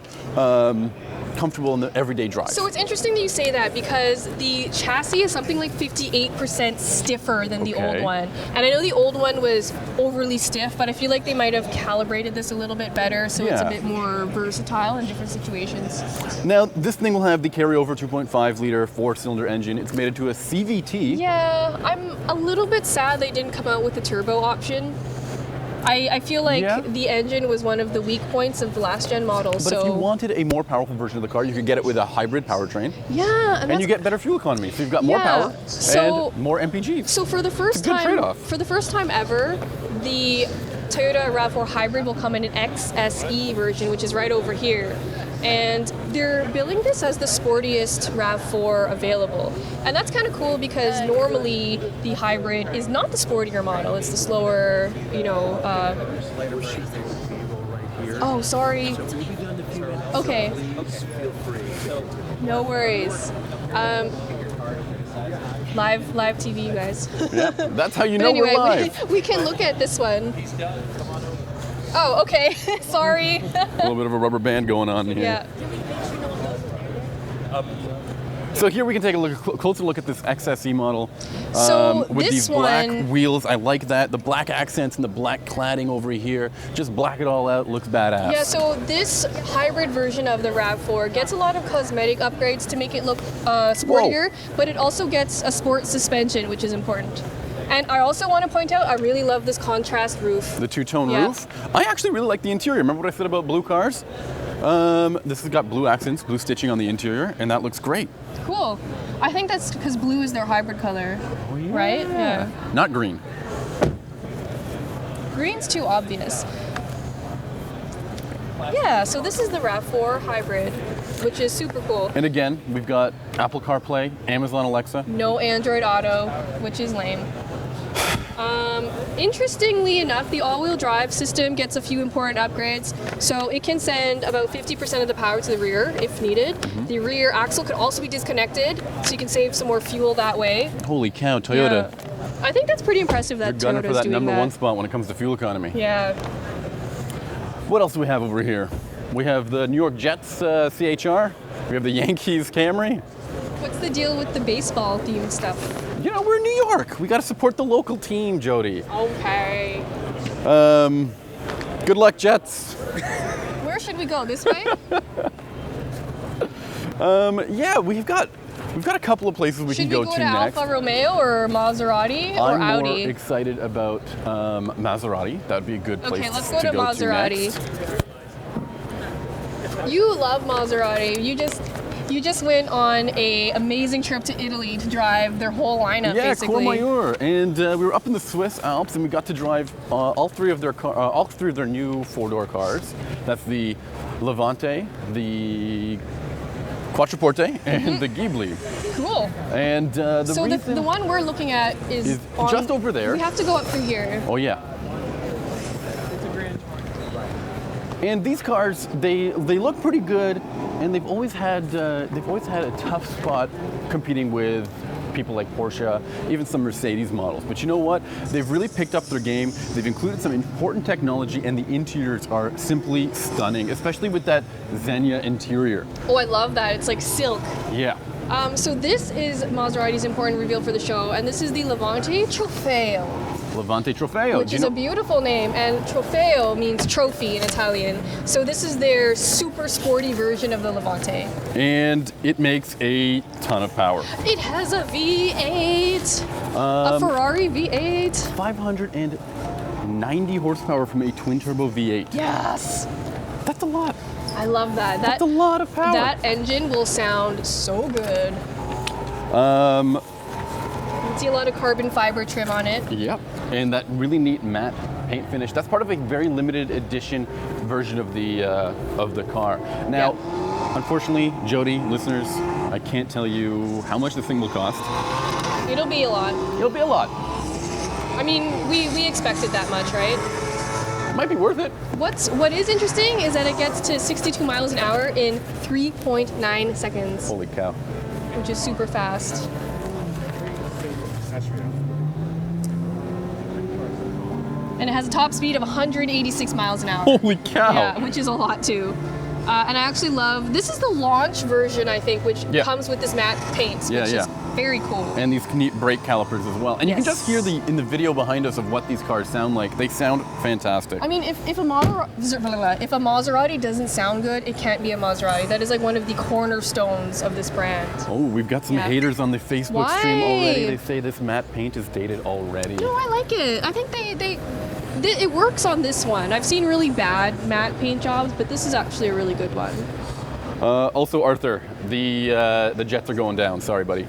comfortable in the everyday drive. So it's interesting that you say that, because the chassis is something like 58% stiffer than the old Okay. one. And I know the old one was overly stiff, but I feel like they might have calibrated this a little bit better so it's a Yeah. bit more versatile in different situations. Now, this thing will have the carryover 2.5 liter 4-cylinder engine. It's mated to a CVT. Yeah, I'm a little bit sad they didn't come out with the turbo option. I feel like Yeah. the engine was one of the weak points of the last gen model. But if you wanted a more powerful version of the car, you could get it with a hybrid powertrain, yeah, and you get better fuel economy. So you've got more Yeah. power So- and more MPG. So for the first It's a good time, trade-off. for the first time ever, the Toyota RAV4 Hybrid will come in an XSE version, which is right over here. And they're billing this as the sportiest RAV4 available. And that's kind of cool, because normally the hybrid is not the sportier model, it's the slower, oh, sorry. Okay. No worries. Live TV, you guys. Yeah, that's how you But know anyway, we're live. we can look at this one. Oh, okay. Sorry. A little bit of a rubber band going on here. Yeah. So here we can take a closer look at this XSE model So with this these black one- wheels. I like that. The black accents and the black cladding over here. Just black it all out. Looks badass. Yeah, so this hybrid version of the RAV4 gets a lot of cosmetic upgrades to make it look sportier, but it also gets a sport suspension, which is important. And I also want to point out, I really love this contrast roof. The two-tone Yeah. roof. I actually really like the interior. Remember what I said about blue cars? This has got blue accents, blue stitching on the interior, and that looks great. Cool. I think that's because blue is their hybrid color, right? Yeah. Not green. Green's too obvious. Yeah, so this is the RAV4 Hybrid, which is super cool. And again, we've got Apple CarPlay, Amazon Alexa. No Android Auto, which is lame. Interestingly enough, the all-wheel drive system gets a few important upgrades. So it can send about 50% of the power to the rear if needed. The rear axle could also be disconnected, so you can save some more fuel that way. Holy cow, Toyota. Yeah. I think that's pretty impressive that They're gunning Toyota's for that doing number that. one spot when it comes to fuel economy. Yeah. What else do we have over here? We have the New York Jets CHR. We have the Yankees Camry. What's the deal with the baseball themed stuff? You know, we're in New York. We got to support the local team, Jodi. Okay. Good luck, Jets. Where should we go? This way? Yeah, we've got a couple of places we can Should we go go to to next. Alfa Romeo or Maserati or I'm Audi? more excited about Maserati. That would be a good place Okay, let's go to go Maserati. next. You love Maserati. You just went on a amazing trip to Italy to drive their whole lineup, Yeah, basically. Courmayeur, and we were up in the Swiss Alps, and we got to drive all three of their new four-door cars. That's the Levante, the Quattroporte, and the Ghibli. Cool. And The one we're looking at is on, just over there. We have to go up through here. Oh yeah. And these cars, they look pretty good, and they've always had a tough spot competing with people like Porsche, even some Mercedes models. But you know what? They've really picked up their game. They've included some important technology, and the interiors are simply stunning, especially with that Xenia interior. Oh, I love that. It's like silk. Yeah. So this is Maserati's important reveal for the show, and this is the Levante Trofeo. Levante Trofeo. Which is a beautiful name, and Trofeo means trophy in Italian. So this is their super sporty version of the Levante. And it makes a ton of power. It has a V8, a Ferrari V8. 590 horsepower from a twin-turbo V8. Yes! That's a lot. I love that. That's a lot of power. That engine will sound so good. You can see a lot of carbon fiber trim on it. Yep. And that really neat matte paint finish. That's part of a very limited edition version of the car. Now, unfortunately, Jodi, listeners, I can't tell you how much this thing will cost. It'll be a lot. It'll be a lot. I mean, we expected that much, right? It might be worth it. What is interesting is that it gets to 62 miles an hour in 3.9 seconds. Holy cow. Which is super fast. And it has a top speed of 186 miles an hour. Holy cow. Yeah, which is a lot too. And I actually love, this is the launch version, I think, which comes with this matte paints, which is very cool. And these neat brake calipers as well. And you can just hear in the video behind us of what these cars sound like. They sound fantastic. I mean, if a Maserati doesn't sound good, it can't be a Maserati. That is like one of the cornerstones of this brand. Oh, we've got some haters on the Facebook stream already. They say this matte paint is dated already. No, I like it. I think it works on this one. I've seen really bad matte paint jobs, but this is actually a really good one. Also, Arthur, the Jets are going down. Sorry, buddy.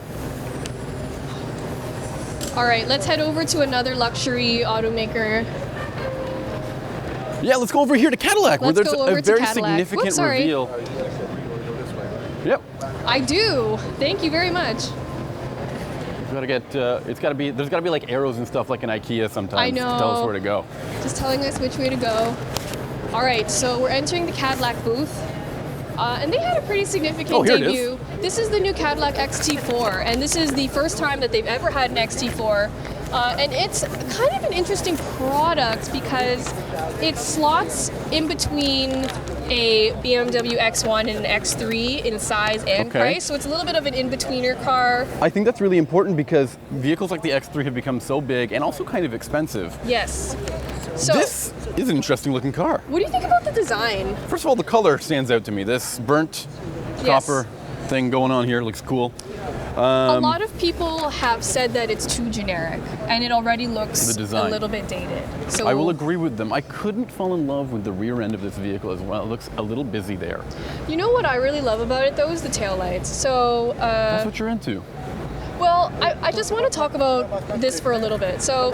All right, let's head over to another luxury automaker. Yeah, let's go over here to Cadillac, where there's a very significant reveal. Yep. I do. Thank you very much. We've got to get. There's got to be like arrows and stuff like an IKEA sometimes. I know. To tell us where to go. Just telling us which way to go. All right, so we're entering the Cadillac booth. And they had a pretty significant debut. This is the new Cadillac XT4, and this is the first time that they've ever had an XT4. And it's kind of an interesting product because it slots in between a BMW X1 and an X3 in size and price, so it's a little bit of an in-betweener car. I think that's really important because vehicles like the X3 have become so big and also kind of expensive. Yes. So this is an interesting looking car. What do you think about the design? First of all, the color stands out to me. This burnt copper thing going on here looks cool. A lot of people have said that it's too generic, and it already looks a little bit dated. So I will agree with them. I couldn't fall in love with the rear end of this vehicle as well. It looks a little busy there. You know what I really love about it, though, is the taillights. So that's what you're into. Well, I just want to talk about this for a little bit. So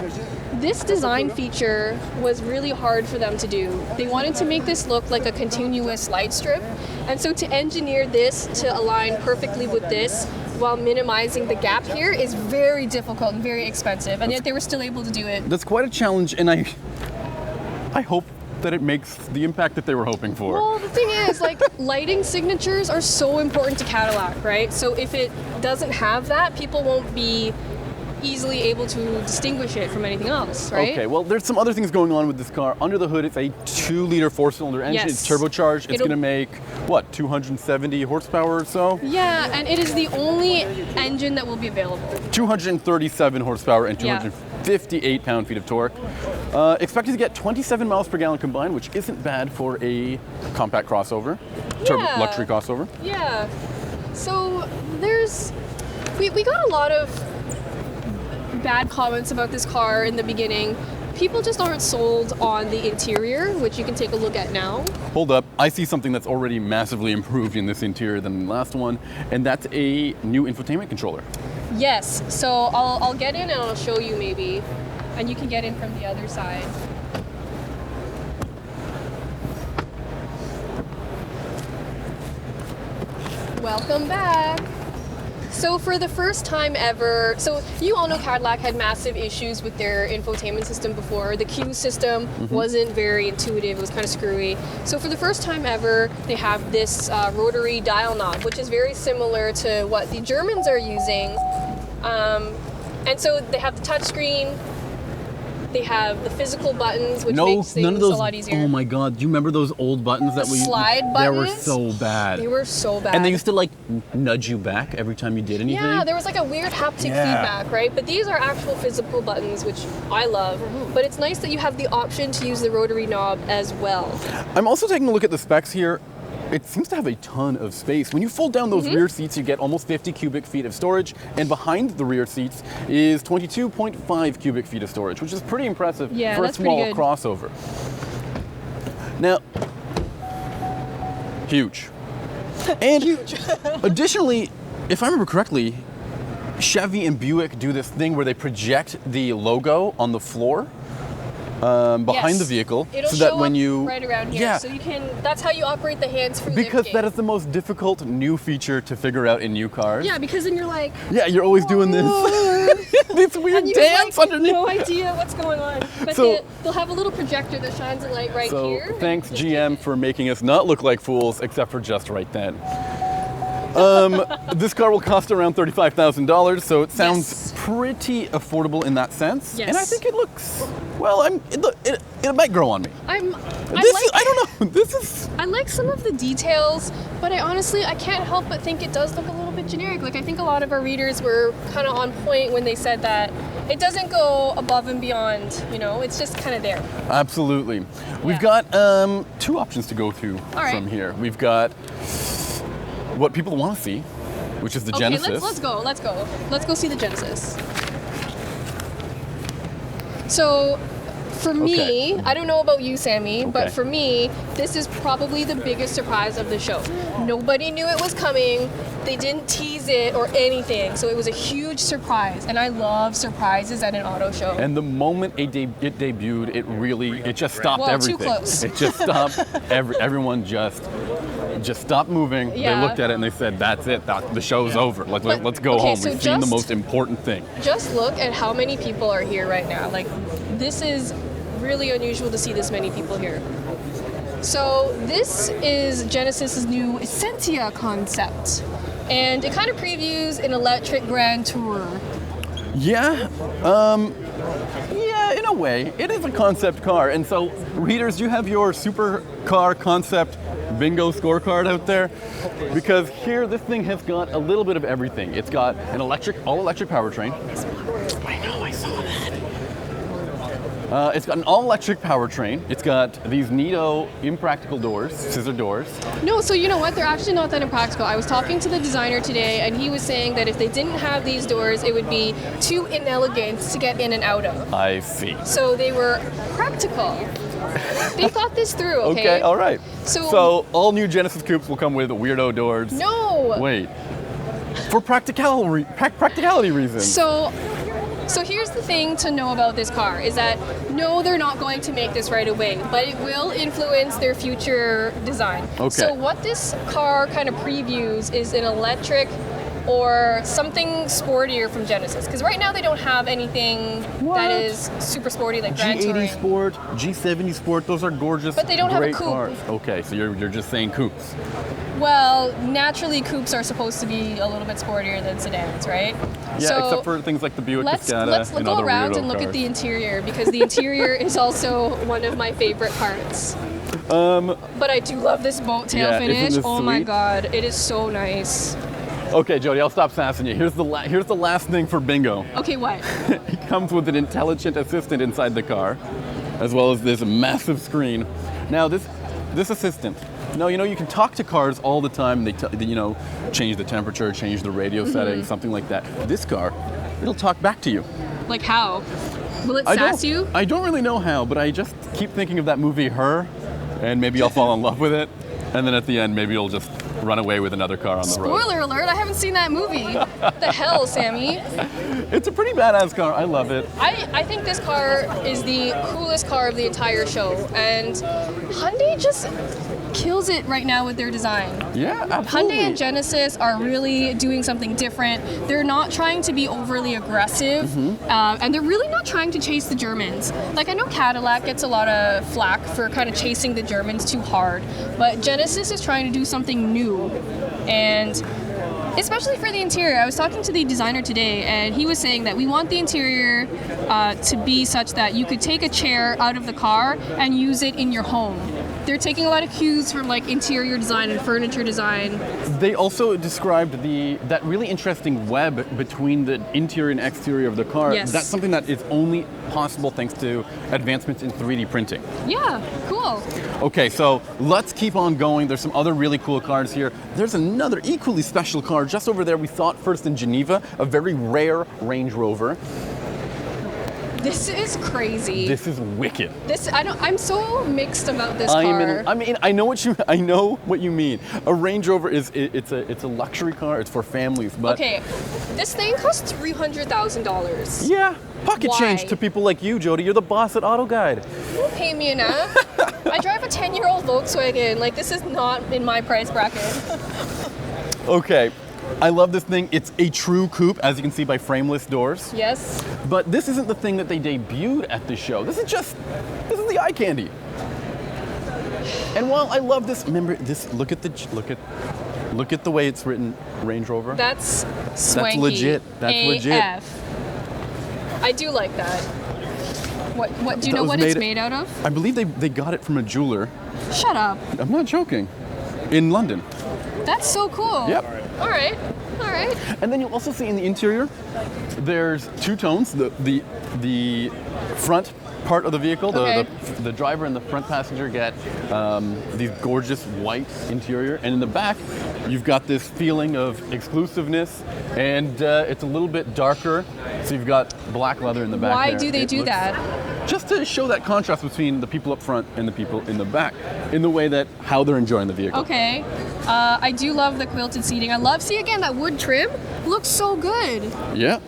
this design feature was really hard for them to do. They wanted to make this look like a continuous light strip, and so to engineer this to align perfectly with this while minimizing the gap here is very difficult and very expensive, and yet they were still able to do it. That's quite a challenge, and I hope that it makes the impact that they were hoping for. Well, the thing is, like, lighting signatures are so important to Cadillac, right? So if it doesn't have that, people won't be easily able to distinguish it from anything else, right? Okay, well, there's some other things going on with this car. Under the hood, it's a 2-liter 4-cylinder engine. It's turbocharged. It's going to make, what, 270 horsepower or so? Yeah, and it is the only engine that will be available. 237 horsepower and 258 pound-feet of torque. Expected to get 27 miles per gallon combined, which isn't bad for a compact crossover, luxury crossover. Yeah. So we got a lot of bad comments about this car in the beginning. People just aren't sold on the interior, which you can take a look at now. Hold up, I see something that's already massively improved in this interior than the last one, and that's a new infotainment controller. Yes, so I'll get in and I'll show you maybe, and you can get in from the other side. Welcome back. So for the first time ever, so you all know Cadillac had massive issues with their infotainment system before. The Q system wasn't very intuitive, it was kind of screwy. So for the first time ever, they have this rotary dial knob, which is very similar to what the Germans are using. And so they have the touchscreen, they have the physical buttons, which makes things a lot easier. Oh my God, do you remember those old buttons that slide buttons? They were so bad. They were so bad. And they used to like nudge you back every time you did anything. Yeah, there was like a weird haptic feedback, right? But these are actual physical buttons, which I love. But it's nice that you have the option to use the rotary knob as well. I'm also taking a look at the specs here. It seems to have a ton of space. When you fold down those rear seats, you get almost 50 cubic feet of storage, and behind the rear seats is 22.5 cubic feet of storage, which is pretty impressive for a small crossover. Now, huge. And additionally, if I remember correctly, Chevy and Buick do this thing where they project the logo on the floor behind the vehicle, so that when you right around here, so you can. That's how you operate the hands-free. Because that is the most difficult new feature to figure out in new cars. Yeah, because then you're like. Yeah, you're always doing this. This weird dance underneath. No idea what's going on. But they'll have a little projector that shines a light right here. So thanks GM for making us not look like fools, except for just right then. This car will cost around $35,000, so it sounds pretty affordable in that sense. Yes. And I think it looks, well, it might grow on me. I don't know. I like some of the details, but I can't help but think it does look a little bit generic. Like, I think a lot of our readers were kind of on point when they said that it doesn't go above and beyond, it's just kind of there. Absolutely. Yeah. We've got 2 options to go through from here. We've got what people want to see, which is the Genesis. Let's go see the Genesis. So for me, I don't know about you, Sammy, but for me, this is probably the biggest surprise of the show. Nobody knew it was coming. They didn't tease it or anything, so it was a huge surprise, and I love surprises at an auto show. And the moment it debuted, it just stopped everything. Too close. It just stopped. Everyone just stopped moving. Yeah. They looked at it and they said, "That's it. The show's over. Let's go home. We've seen the most important thing." Just look at how many people are here right now. Like, this is really unusual to see this many people here. So this is Genesis's new Essentia concept, and it kind of previews an electric Grand Tour. Yeah, in a way, it is a concept car. And so, readers, you have your supercar concept bingo scorecard out there, because here this thing has got a little bit of everything. It's got an all-electric powertrain. I know, I saw that. It's got an all-electric powertrain. It's got these neato impractical doors, scissor doors. No, so you know what? They're actually not that impractical. I was talking to the designer today, and he was saying that if they didn't have these doors, it would be too inelegant to get in and out of. I see. So they were practical. They thought this through, okay? Okay, all right. So all new Genesis coupes will come with weirdo doors. No! Wait. For practicality reasons. So here's the thing to know about this car is that no, they're not going to make this right away, but it will influence their future design. Okay. So what this car kind of previews is an electric or something sportier from Genesis, because right now they don't have anything that is super sporty like Grand Touring. G80 Sport, G70 Sport, those are gorgeous, but they don't have a great coupe. cars. Okay, so you're just saying coupes. Well, naturally coupes are supposed to be a little bit sportier than sedans, right? Yeah, so except for things like the Buick Cascada let's and go other around weirdo and look cars. at the interior, because the interior is also one of my favorite parts. But I do love this boat tail finish. Isn't this Oh my sweet? god, it is so nice. Okay, Jodi, I'll stop sassing you. Here's the last thing for bingo. Okay, what? It comes with an intelligent assistant inside the car, as well as this massive screen. Now, this assistant. No, you can talk to cars all the time. They change the temperature, change the radio settings, something like that. This car, it'll talk back to you. Like how? Will it sass you? I don't really know how, but I just keep thinking of that movie Her, and maybe I'll fall in love with it, and then at the end, maybe it'll just run away with another car on the road. Spoiler alert, I haven't seen that movie. The hell, Sammy? It's a pretty badass car. I love it. I think this car is the coolest car of the entire show, and Hyundai just kills it right now with their design. Yeah, absolutely. Hyundai and Genesis are really doing something different. They're not trying to be overly aggressive, and they're really not trying to chase the Germans. Like, I know Cadillac gets a lot of flack for kind of chasing the Germans too hard, but Genesis is trying to do something new, and especially for the interior. I was talking to the designer today, and he was saying that we want the interior to be such that you could take a chair out of the car and use it in your home. They're taking a lot of cues from like interior design and furniture design. They also described that really interesting web between the interior and exterior of the car. Yes. That's something that is only possible thanks to advancements in 3D printing. Yeah, cool. Okay, so let's keep on going. There's some other really cool cars here. There's another equally special car just over there. We saw it first in Geneva, a very rare Range Rover. This is crazy. This is wicked. I'm so mixed about this car. I know what you mean. A Range Rover it's a luxury car. It's for families, but Okay, this thing costs $300,000. yeah, pocket Why? change to people like you, Jodi. You're the boss at AutoGuide. You don't pay me enough. I drive a 10-year-old Volkswagen. Like, this is not in my price bracket. Okay, I love this thing. It's a true coupe, as you can see by frameless doors. Yes. But this isn't the thing that they debuted at the show. This is the eye candy. And while I love this, remember this. Look at the way it's written, Range Rover. That's swanky. That's legit. That's AF. legit. I do like that. What do you know what it's made out of? I believe they got it from a jeweler. Shut up. I'm not joking. In London. That's so cool. Yep. All right. And then you'll also see in the interior, there's two tones. The front part of the vehicle, the driver and the front passenger get these gorgeous white interior, and in the back, you've got this feeling of exclusiveness, and it's a little bit darker. So you've got black leather in the back. Why there. do they do that? Just to show that contrast between the people up front and the people in the back, in the way that how they're enjoying the vehicle. Okay. I do love the quilted seating. I love, see again, that wood trim looks so good. Yeah.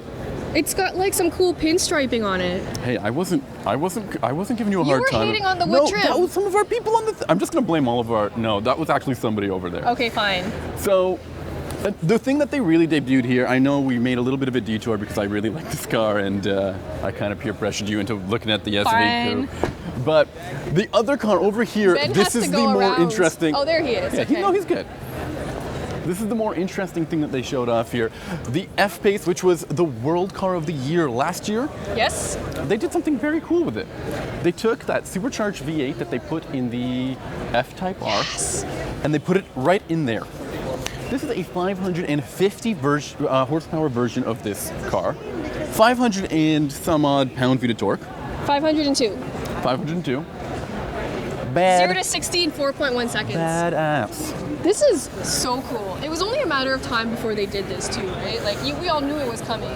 It's got like some cool pinstriping on it. Hey, I wasn't giving you a hard time. You were hating on the wood trim. No, that was some of our people on the. I'm just gonna blame all of our. No, that was actually somebody over there. Okay, fine. So, The thing that they really debuted here, I know we made a little bit of a detour because I really like this car and I kind of peer pressured you into looking at the SV coupe. But the other car over here, this is the more interesting. Oh, there he is. Yeah, okay. he's good. This is the more interesting thing that they showed off here. The F-Pace, which was the World Car of the Year last year. Yes. They did something very cool with it. They took that supercharged V8 that they put in the F-Type R, and they put it right in there. This is a 550 horsepower version of this car. 500 and some odd pound-feet of torque. 502. 502. Bad. 0 to 60 in 4.1 seconds. Badass. This is so cool. It was only a matter of time before they did this too, right? Like we all knew it was coming.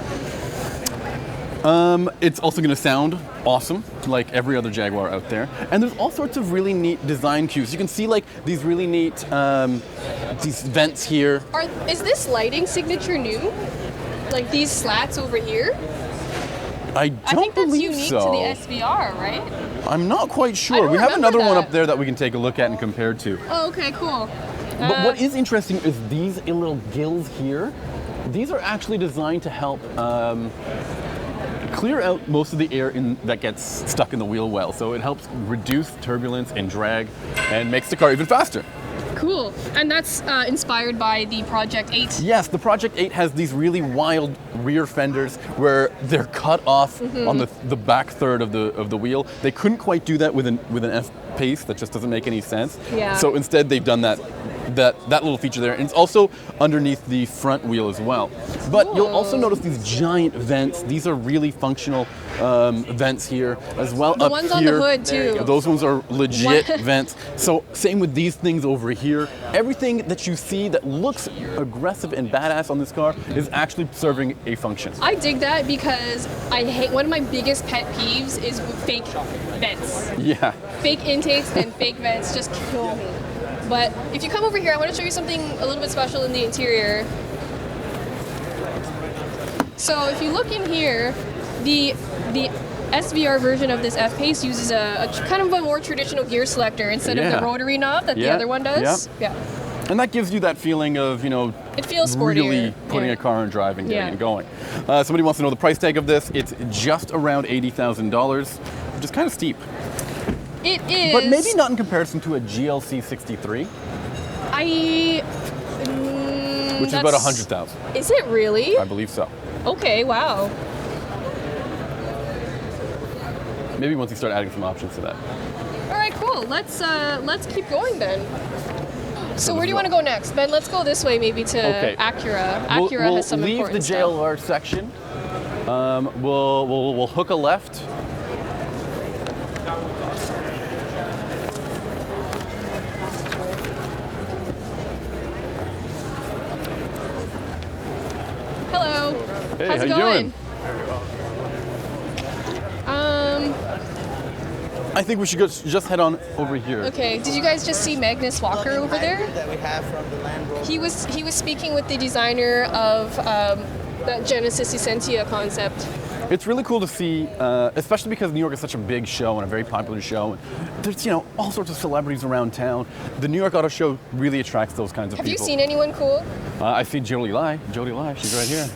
It's also going to sound awesome, like every other Jaguar out there. And there's all sorts of really neat design cues. You can see like these really neat these vents here. Is this lighting signature new? Like these slats over here? I think that's believe unique so. to the SVR, right? I'm not quite sure. We have another one up there that we can take a look at and compare to. Oh, okay, cool. But what is interesting is these little gills here. These are actually designed to help clear out most of the air that gets stuck in the wheel well. So it helps reduce turbulence and drag and makes the car even faster. Cool. And that's inspired by the Project 8. Yes, the Project 8 has these really wild rear fenders where they're cut off on the back third of the wheel. They couldn't quite do that with an F-Pace. That just doesn't make any sense. Yeah. So instead they've done that little feature there, and it's also underneath the front wheel as well. But you'll also notice these giant vents. These are really functional vents here as well. The ones on the hood too. Those ones are legit vents. So same with these things over here. Everything that you see that looks aggressive and badass on this car is actually serving a function. I dig that because I hate, one of my biggest pet peeves is fake vents. Yeah. Fake intakes and fake vents just kill me. But if you come over here, I want to show you something a little bit special in the interior. So if you look in here, the SVR version of this F-Pace uses a kind of a more traditional gear selector instead of the rotary knob that the other one does. Yeah. And that gives you that feeling of, it feels sportier. Really putting a car in drive and getting it going. Somebody wants to know the price tag of this. It's just around $80,000, which is kind of steep. It is. But maybe not in comparison to a GLC 63. Which is about 100,000. Is it really? I believe so. Okay, wow. Maybe once you start adding some options to that. All right, cool. Let's keep going then. So where do you want to go next, Ben? Let's go this way, maybe to Acura. Acura has some important stuff. We'll leave the JLR section. We'll hook a left. Hello. Hey, how's it how going? you doing? I think we should just head on over here. Okay. Did you guys just see Magnus Walker over there? That we have from the Land Rover. He was speaking with the designer of the Genesis Essentia concept. It's really cool to see, especially because New York is such a big show and a very popular show. There's all sorts of celebrities around town. The New York Auto Show really attracts those kinds of people. Have you seen anyone cool? I see Jodi Lai. She's right here.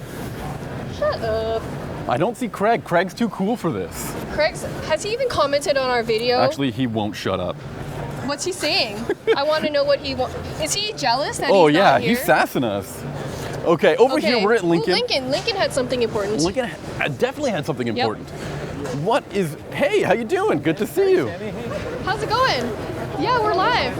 Shut up. I don't see Craig. Craig's too cool for this. Has he even commented on our video? Actually, he won't shut up. What's he saying? I want to know what he wants. Is he jealous that he's not here? He's sassing us. Okay, over here we're at Lincoln. Ooh, Lincoln had something important. Lincoln definitely had something important. Hey, how you doing? Good to see you. How's it going? Yeah, we're live.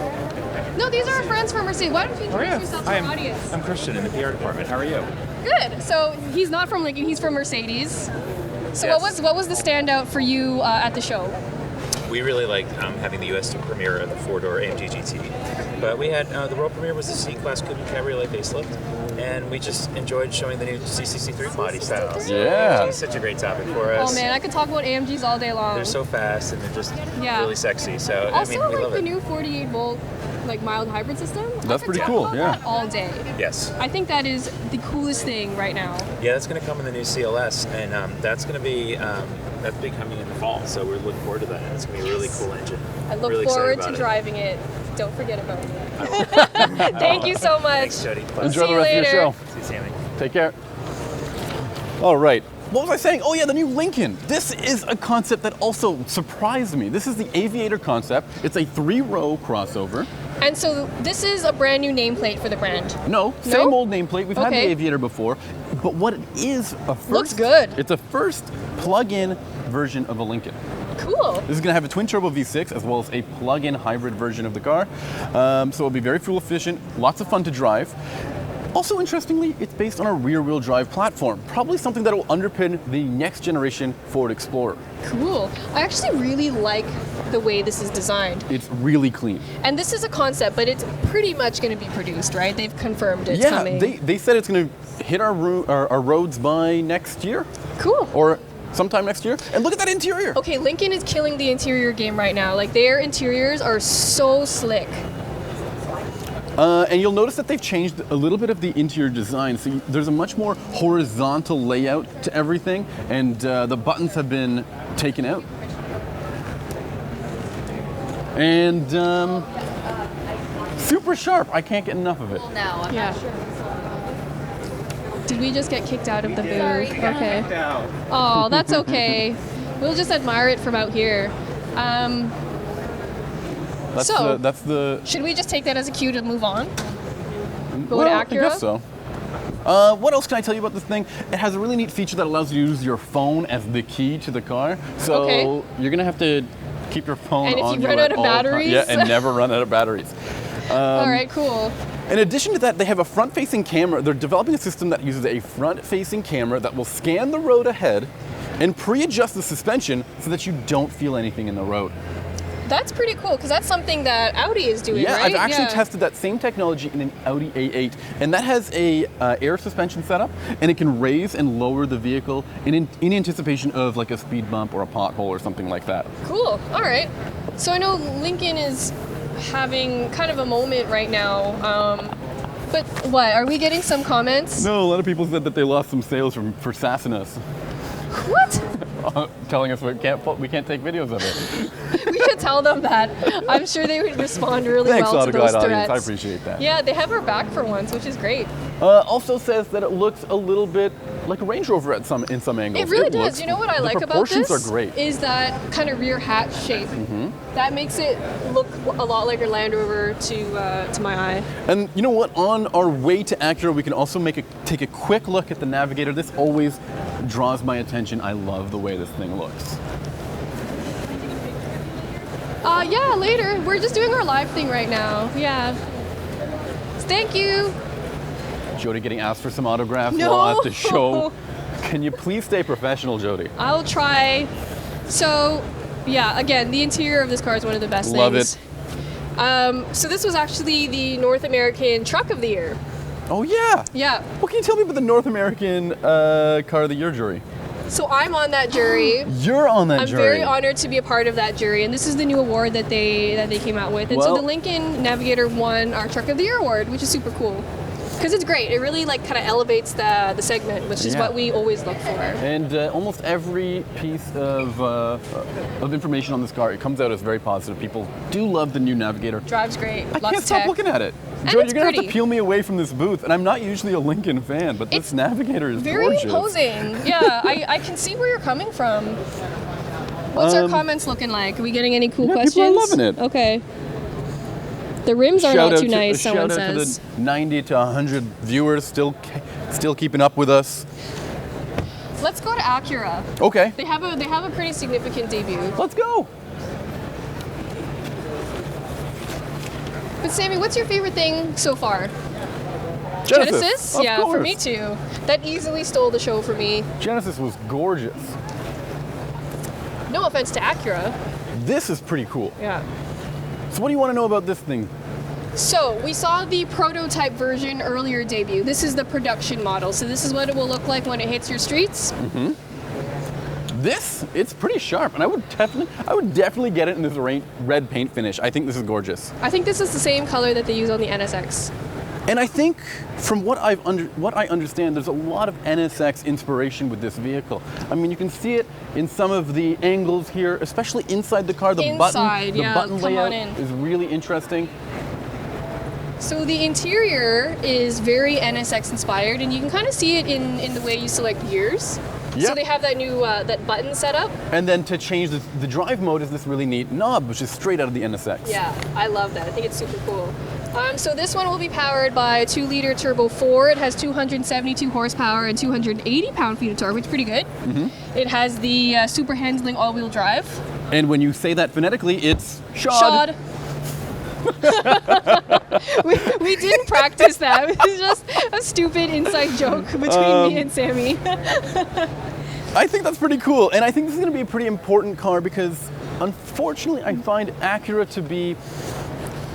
No, these are our friends from Mercedes. Why don't you introduce yourself to the audience? I'm Christian in the PR department. How are you? Good. So he's not from Lincoln, he's from Mercedes. So Yes. what was the standout for you at the show? We really liked having the U.S. premiere of the four-door AMG GT. But we had the world premiere was the C-Class Coupe and Cabriolet facelift. And we just enjoyed showing the new CC3 body styles. Yeah. It's such a great topic for us. Oh man, I could talk about AMGs all day long. They're so fast and they're just really sexy. So Also, we like love the it. new 48 volt mild hybrid system. That's pretty cool, That all day. Yes. I think that is the coolest thing right now. Yeah, that's going to come in the new CLS, and that's going to be coming in the fall. So we're looking forward to that. It's going to be a really cool engine. I look really forward excited to about driving it. Don't forget about me. Thank you so much. Thanks, Jodi. Enjoy the rest of your show. See you, Sammy. Take care. All right. What was I saying? Oh yeah, the new Lincoln. This is a concept that also surprised me. This is the Aviator Concept. It's a 3-row crossover. And so this is a brand new nameplate for the brand. No, same old nameplate. We've had the Okay. Aviator before, but what it is a first. Looks good. It's a first plug-in version of a Lincoln. Cool. This is going to have a twin-turbo V6 as well as a plug-in hybrid version of the car. So it'll be very fuel efficient, lots of fun to drive. Also, interestingly, it's based on a rear-wheel drive platform, probably something that will underpin the next generation Ford Explorer. Cool. I actually really like the way this is designed. It's really clean. And this is a concept, but it's pretty much going to be produced, right? They've confirmed it's Yeah, coming. they said it's going to hit our roads by next year Cool. or sometime next year. And look at that interior. Okay, Lincoln is killing the interior game right now. Like, their interiors are so slick. And you'll notice that they've changed a little bit of the interior design. So there's a much more horizontal layout to everything, and the buttons have been taken out. And super sharp. I can't get enough of it. No, I'm Yeah. not sure. Did we just get kicked out of the booth? Sorry. Okay. Oh, that's okay. We'll just admire it from out here. That's the. Should we just take that as a cue to move on? Go Well, to I Acura? guess so. What else can I tell you about this thing? It has a really neat feature that allows you to use your phone as the key to the car. So Okay. you're gonna have to keep your phone And if on you run at out of all times. batteries? Yeah, and never run out of batteries. All right, cool. In addition to that, they have a front-facing camera. They're developing a system that uses a front-facing camera that will scan the road ahead and pre-adjust the suspension so that you don't feel anything in the road. That's pretty cool because that's something that Audi is doing, Yeah, right? I've actually tested that same technology in an Audi A8, and that has a air suspension setup, and it can raise and lower the vehicle in anticipation of like a speed bump or a pothole or something like that. Cool. All right. So I know Lincoln is having kind of a moment right now. But what? Are we getting some comments? No, a lot of people said that they lost some sales for sassing us, What? telling us we can't take videos of it. We should tell them that. I'm sure they would respond really Thanks, well to those AutoGuide threats. audience. I appreciate that. Yeah, they have our back for once, which is great. Also says that it looks a little bit like a Range Rover in some angles. It really does. looks- You know what I like the about this? proportions are great. Mm-hmm. Is that kind of rear hatch shape. That makes it look a lot like a Land Rover to my eye. And you know what? On our way to Acura, we can also take a quick look at the Navigator. This always draws my attention. I love the way this thing looks. Yeah, later. We're just doing our live thing right now. Yeah. Thank you. Jodi getting asked for some autographs No. while at the show. Can you please stay professional, Jodi? I'll try. So, yeah, again, the interior of this car is one of the best Love things. So this was actually the North American Truck of the Year. Oh yeah. Yeah. What can you tell me about the North American Car of the Year jury? So I'm on that jury. You're on that I'm jury. very honored to be a part of that jury, and this is the new award that they came out with. And so Well- the Lincoln Navigator won our Truck of the Year award, which is super cool. Because it's great. It really like kind of elevates the segment, which is Yeah. what we always look for. And almost every piece of information on this car, it comes out as very positive. People do love the new Navigator. Drives great. I Lots can't of stop tech. looking at it. And Jodi, it's you're gonna have pretty. to peel me away from this booth, and I'm not usually a Lincoln fan, but this It's Navigator is Very gorgeous. imposing. Yeah, I can see where you're coming from. What's our comments looking like? Are we getting any cool yeah, questions? people are loving it. Okay. The rims are not too nice, someone shout out says. to the 90 to 100 viewers still keeping up with us. Let's go to Acura. Okay, They have a pretty significant debut. let's go. But Sammy, what's your favorite thing so far? Genesis? Of Yeah, for course. me too. That easily stole the show for me. Genesis was gorgeous. No offense to Acura. This is pretty cool. Yeah. So what do you want to know about this thing? So we saw the prototype version earlier debut. This is the production model. So this is what it will look like when it hits your streets. It's pretty sharp, and I would definitely get it in this red paint finish. I think this is gorgeous. I think this is the same color that they use on the NSX. And I think, from what I understand, there's a lot of NSX inspiration with this vehicle. I mean, you can see it in some of the angles here, especially inside the car. The Inside, button yeah, button come on layout in. is really interesting. So the interior is very NSX inspired, and you can kind of see it in the way you select gears. Yep. So they have that new that button set up. And then to change the drive mode is this really neat knob, which is straight out of the NSX. Yeah, I love that. I think it's super cool. So this one will be powered by a 2-liter turbo 4. It has 272 horsepower and 280 pound-feet of torque, which is pretty good. It has the super handling all-wheel drive. And when you say that phonetically, it's shod. we didn't practice that. It was just a stupid inside joke between me and Sami. I think that's pretty cool, and I think this is going to be a pretty important car because, unfortunately, I find Acura to be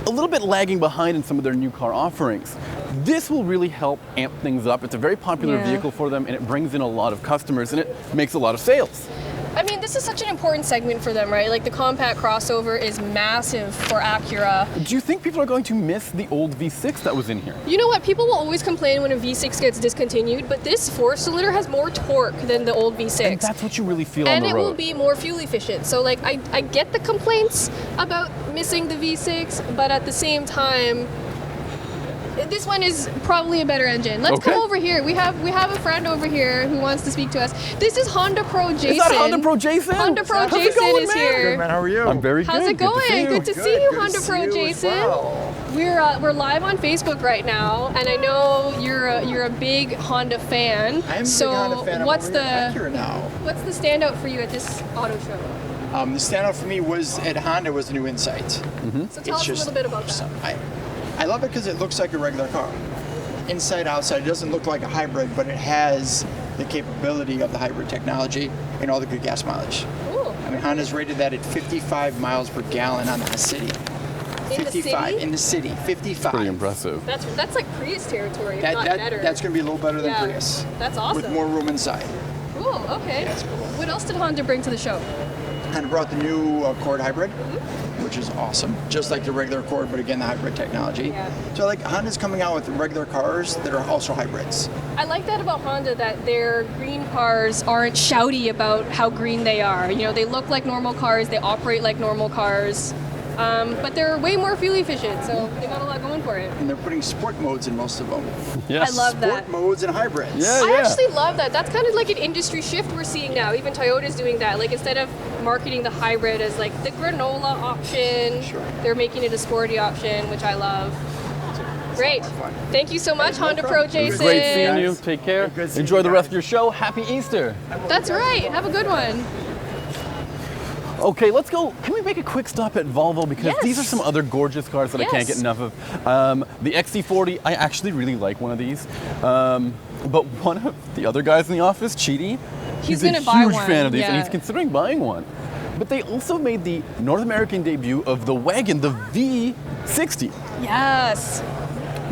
a little bit lagging behind in some of their new car offerings. This will really help amp things up. It's a very popular vehicle for them, and it brings in a lot of customers, and it makes a lot of sales. I mean, this is such an important segment for them, right? Like, the compact crossover is massive for Acura. Do you think people are going to miss the old V6 that was in here? You know what? People will always complain when a V6 gets discontinued, but this 4-cylinder has more torque than the old V6. And that's what you really feel on and the road. it will be more fuel efficient. So, like, I get the complaints about missing the V6, but at the same time, this one is probably a better engine. Let's come over here. We have a friend over here who wants to speak to us. This is Honda Pro Jason. Is that Honda Pro Jason? Honda Pro How's Jason going, is man? here. Good, man. How are you? I'm very good. How's it going? Good to see you, Honda Pro you Jason. Well. We're live on Facebook right now, and I know you're a big Honda fan. I'm so a big Honda fan. what's I'm the Acura now. what's the standout for you at this auto show? The standout for me was at Honda was the new Insight. So tell us a little bit about that. I love it because it looks like a regular car. Inside, outside, it doesn't look like a hybrid, but it has the capability of the hybrid technology and all the good gas mileage. Ooh, I mean, Honda's rated that at 55 miles per gallon on the city. in 55 the city? in the city. 55. Pretty impressive. That's like Prius territory, if not better. That's going to be a little better than Yeah, Prius. that's awesome. With more room inside. Cool, okay. Yeah, it's cool. What else did Honda bring to the show? Honda brought the new Accord Hybrid, which is awesome. Just like the regular Accord, but again, the hybrid technology. Yeah. So like Honda's coming out with regular cars that are also hybrids. I like that about Honda, that their green cars aren't shouty about how green they are. You know, they look like normal cars, they operate like normal cars, but they're way more fuel efficient, so they got a lot going for it. And they're putting sport modes in most of them. Yes. I love Sport that. modes and hybrids. Yeah. I actually love that. That's kind of like an industry shift we're seeing now. Even Toyota's doing that. Like, instead of marketing the hybrid as like the granola option, they're making it a sporty option, which I love. Great. Thank you so much, Honda Pro Jason. Great seeing you. Take care. Good seeing Enjoy you the guys. rest of your show. Happy Easter. That's right. Have a good one. Okay, let's go. Can we make a quick stop at Volvo? Because these are some other gorgeous cars that I can't get enough of. The XT40, I actually really like one of these. But one of the other guys in the office, Chidi, he's a gonna buy huge one, fan of these, and yeah. he's considering buying one. But they also made the North American debut of the wagon, the V60. Yes.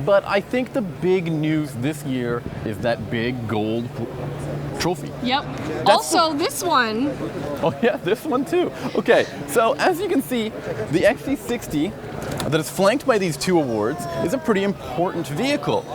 But I think the big news this year is that big gold trophy. Yep. Also, this one. Oh yeah, this one too. Okay, so as you can see, the XT60 that is flanked by these two awards is a pretty important vehicle.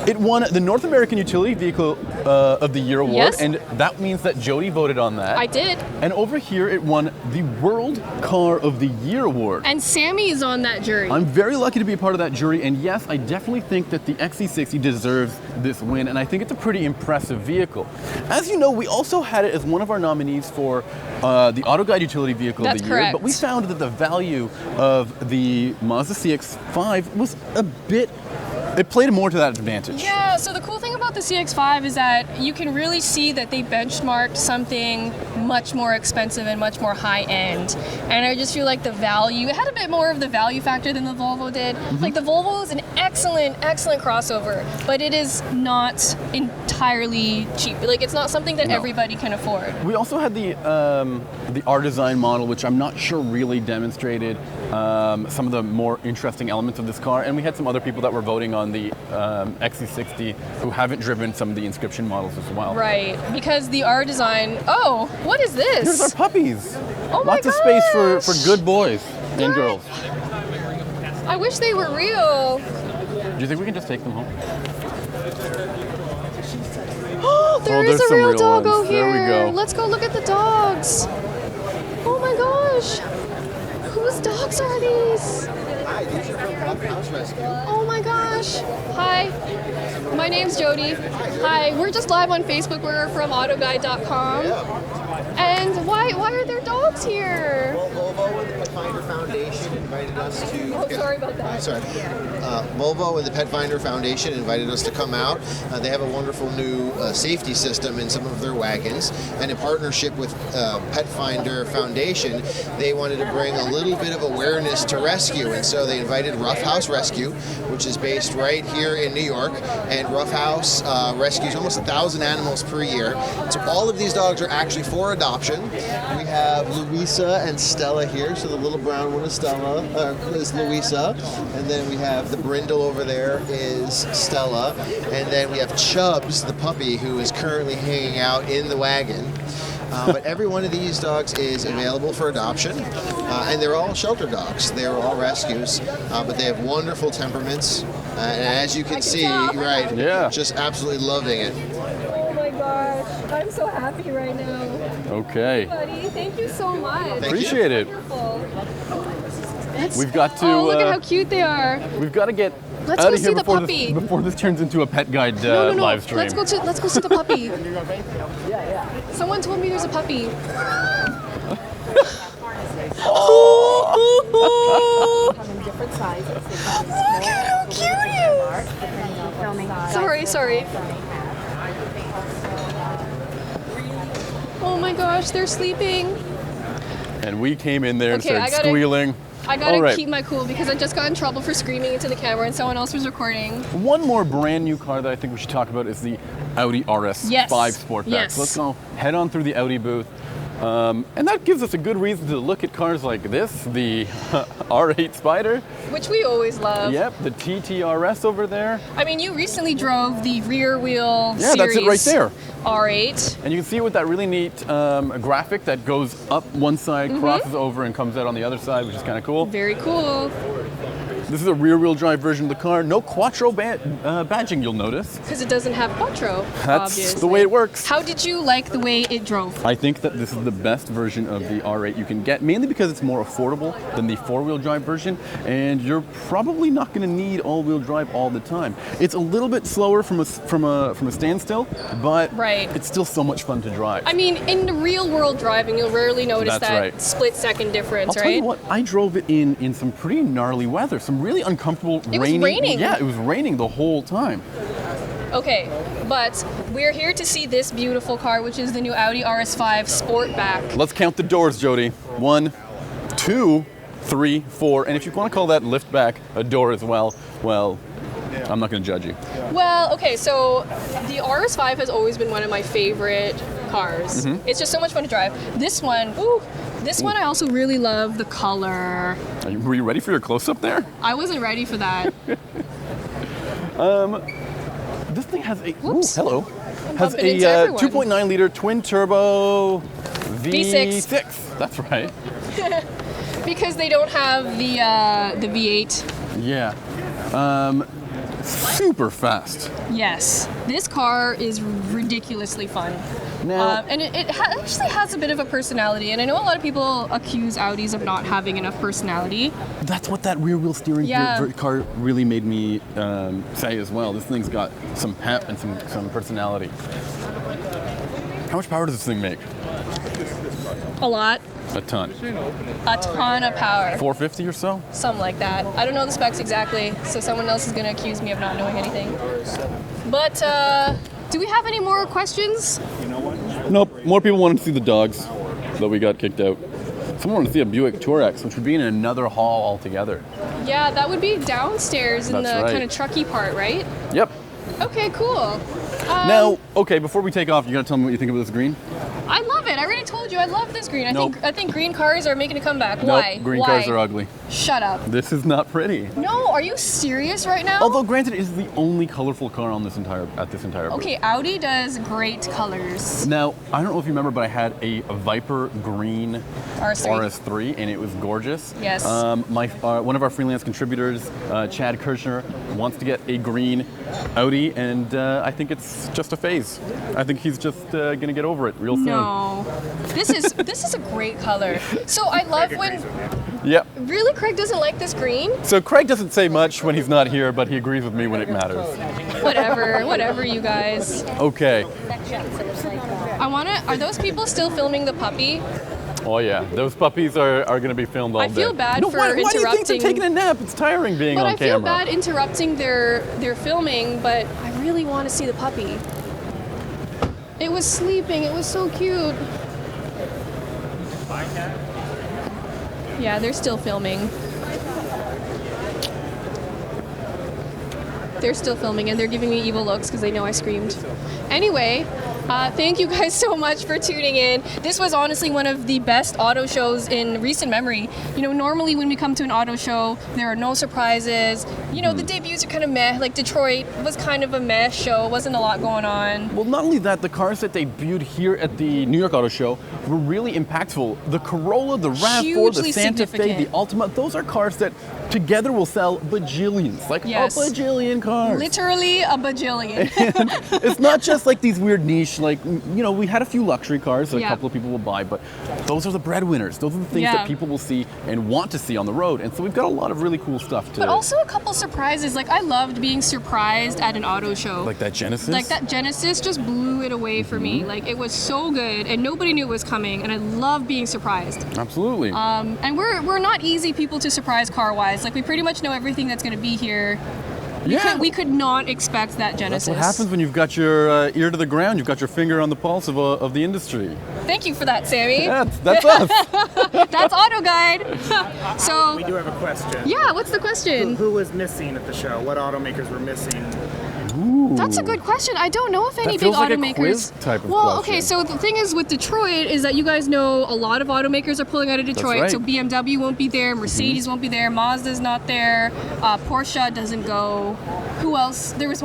It won the North American Utility Vehicle of the Year award, Yes. and that means that Jodi voted on that. I did. And over here, it won the World Car of the Year award. And Sami is on that jury. I'm very lucky to be a part of that jury, and yes, I definitely think that the XC60 deserves this win, and I think it's a pretty impressive vehicle. As you know, we also had it as one of our nominees for the AutoGuide Utility Vehicle That's of the Year, correct. but we found that the value of the Mazda Cx-5 was a bit, it played more to that advantage. Yeah, so the cool thing about the CX-5 is that you can really see that they benchmarked something much more expensive and much more high-end. And I just feel like the value, it had a bit more of the value factor than the Volvo did. Like, the Volvo is an excellent, excellent crossover, but it is not entirely cheap. Like, it's not something that No. everybody can afford. We also had the R-Design model, which I'm not sure really demonstrated some of the more interesting elements of this car, and we had some other people that were voting on the XC60 who haven't driven some of the Inscription models as well. Right, because the R-Design, oh, what is Here's our this? puppies. Oh my Lots of space for gosh. good boys and girls. I wish they were real. Do you think we can just take them home? Oh, there Oh, is there's a some real real doggo ones. here. There we go. Let's go look at the dogs. Oh my gosh. Whose dogs are these? Rough House Rescue. Oh my gosh. Hi. My name's Jodi. Hi. We're just live on Facebook. We're from AutoGuide.com. And why are there dogs here? Well, Volvo and the Pet Finder Foundation invited us to... Oh, sorry about that. Sorry. Volvo and the Pet Finder Foundation invited us to come out. They have a wonderful new safety system in some of their wagons. And in partnership with Pet Finder Foundation, they wanted to bring a little bit of awareness to rescue. And so they invited Rough House Rescue, which is based right here in New York. And Rough House rescues almost 1,000 animals per year. So all of these dogs are actually for adoption. We have Louisa and Stella here. So the little brown one is Stella, is Louisa. And then we have the brindle over there is Stella. And then we have Chubbs, the puppy, who is currently hanging out in the wagon. But every one of these dogs is available for adoption, and they're all shelter dogs. They're all rescues, but they have wonderful temperaments, and as you can see, right, just absolutely loving it. Oh my gosh, I'm so happy right now. Okay. Buddy, thank you so much. Appreciate it. Wonderful. We've got to. Oh, look at how cute they are. We've got to get Let's out go of here see the puppy. before this turns into a pet guide No. live stream. Let's go see the puppy. Someone told me there's a puppy. Different sizes. Look at how cute he is. Sorry. Oh my gosh, they're sleeping. And we came in there and Okay, started squealing. I gotta All right. keep my cool because I just got in trouble for screaming into the camera and someone else was recording. One more brand new car that I think we should talk about is the Audi RS5 Sportback. Yes. So let's go head on through the Audi booth. And that gives us a good reason to look at cars like this, the R8 Spyder. Which we always love. Yep, the TTRS over there. I mean, you recently drove the rear wheel Yeah, that's it right there. R8. And you can see with that really neat graphic that goes up one side, crosses over, and comes out on the other side, which is kind of cool. Very cool. This is a rear-wheel drive version of the car. No Quattro badging, you'll notice. Because it doesn't have Quattro, That's obviously. the way it works. How did you like the way it drove? I think that this is the best version of the R8 you can get, mainly because it's more affordable than the four-wheel drive version, and you're probably not going to need all-wheel drive all the time. It's a little bit slower from a standstill, but it's still so much fun to drive. I mean, in the real-world driving, you'll rarely notice that split-second difference, I'll tell you what, I drove it in some pretty gnarly weather, some really uncomfortable It was raining. Yeah, it was raining the whole time. Okay, but we're here to see this beautiful car, which is the new Audi RS5 Sportback. Let's count the doors, Jodi. 1, 2, 3, 4, and if you want to call that liftback a door as well, I'm not going to judge you. Well, okay, so the RS5 has always been one of my favorite cars. It's just so much fun to drive. This one, this one I also really love the color. Were you ready for your close-up there? I wasn't ready for that. This thing has a I'm has bumping a into everyone. 2.9 liter twin turbo V6. That's right. Because they don't have the V8. Yeah. Super fast. Yes, this car is ridiculously fun. Now, And it actually has a bit of a personality, and I know a lot of people accuse Audis of not having enough personality. That's what that rear wheel steering car really made me say as well. This thing's got some pep and some personality. How much power does this thing make? A lot. A ton. A ton of power. 450 or so? Something like that. I don't know the specs exactly, so someone else is going to accuse me of not knowing anything. But, do we have any more questions? Nope. More people wanted to see the dogs, though we got kicked out. Someone wanted to see a Buick Tourex, which would be in another hall altogether. Yeah, that would be downstairs in That's the right. kind of trucky part, right? Yep. Okay, cool. Now, okay, before we take off, you gotta tell me what you think of this green. I love it. I already told you I love this green. Nope. I think green cars are making a comeback. Nope, Why? green Why? cars are ugly. Shut up. This is not pretty. No, are you serious right now? Although, granted, it is the only colorful car on this entire booth. Okay, Audi does great colors. Now, I don't know if you remember, but I had a Viper green RS3 and it was gorgeous. Yes. One of our freelance contributors, Chad Kirchner, wants to get a green Audi, and I think it's just a phase. I think he's just gonna get over it real soon. No, this is a great color. So I love when Yep. Really, Craig doesn't like this green? So Craig doesn't say much when he's not here, but he agrees with me when it matters. Whatever, you guys. Okay. Are those people still filming the puppy? Oh yeah, those puppies are going to be filmed all day. I feel bad for why interrupting. Why do you think they're taking a nap? It's tiring being on camera. But I feel bad interrupting their filming, but I really want to see the puppy. It was sleeping. It was so cute. Yeah, they're still filming. They're still filming, and they're giving me evil looks because they know I screamed. Anyway, thank you guys so much for tuning in. This was honestly one of the best auto shows in recent memory. You know, normally when we come to an auto show, there are no surprises. You know, the debuts are kind of meh. Like Detroit was kind of a meh show. Wasn't a lot going on. Well, not only that, the cars that debuted here at the New York Auto Show were really impactful. The Corolla, the Rav4, the Santa Fe, the Altima, those are cars that together will sell bajillions. Like a bajillion cars. Literally a bajillion. It's not just like these weird niche, like, you know, we had a few luxury cars that a couple of people will buy, but those are the breadwinners. Those are the things that people will see and want to see on the road. And so we've got a lot of really cool stuff to. But also a couple surprises. Like, I loved being surprised at an auto show. Like that Genesis? Like that Genesis just blew it away for me. Like, it was so good, and nobody knew it was coming, and I love being surprised. Absolutely. And we're not easy people to surprise car-wise. Like, we pretty much know everything that's going to be here. We could not expect that Genesis. That's what happens when you've got your ear to the ground. You've got your finger on the pulse of the industry. Thank you for that, Sammy. That's us. That's AutoGuide. So we do have a question. Yeah, what's the question? Who was missing at the show? What automakers were missing? Ooh. That's a good question. I don't know if any that big feels like automakers. A quiz type of well, question. okay, so the thing is with Detroit is that you guys know a lot of automakers are pulling out of Detroit. That's right. So BMW won't be there, Mercedes won't be there, Mazda's not there, Porsche doesn't go. Who else? There was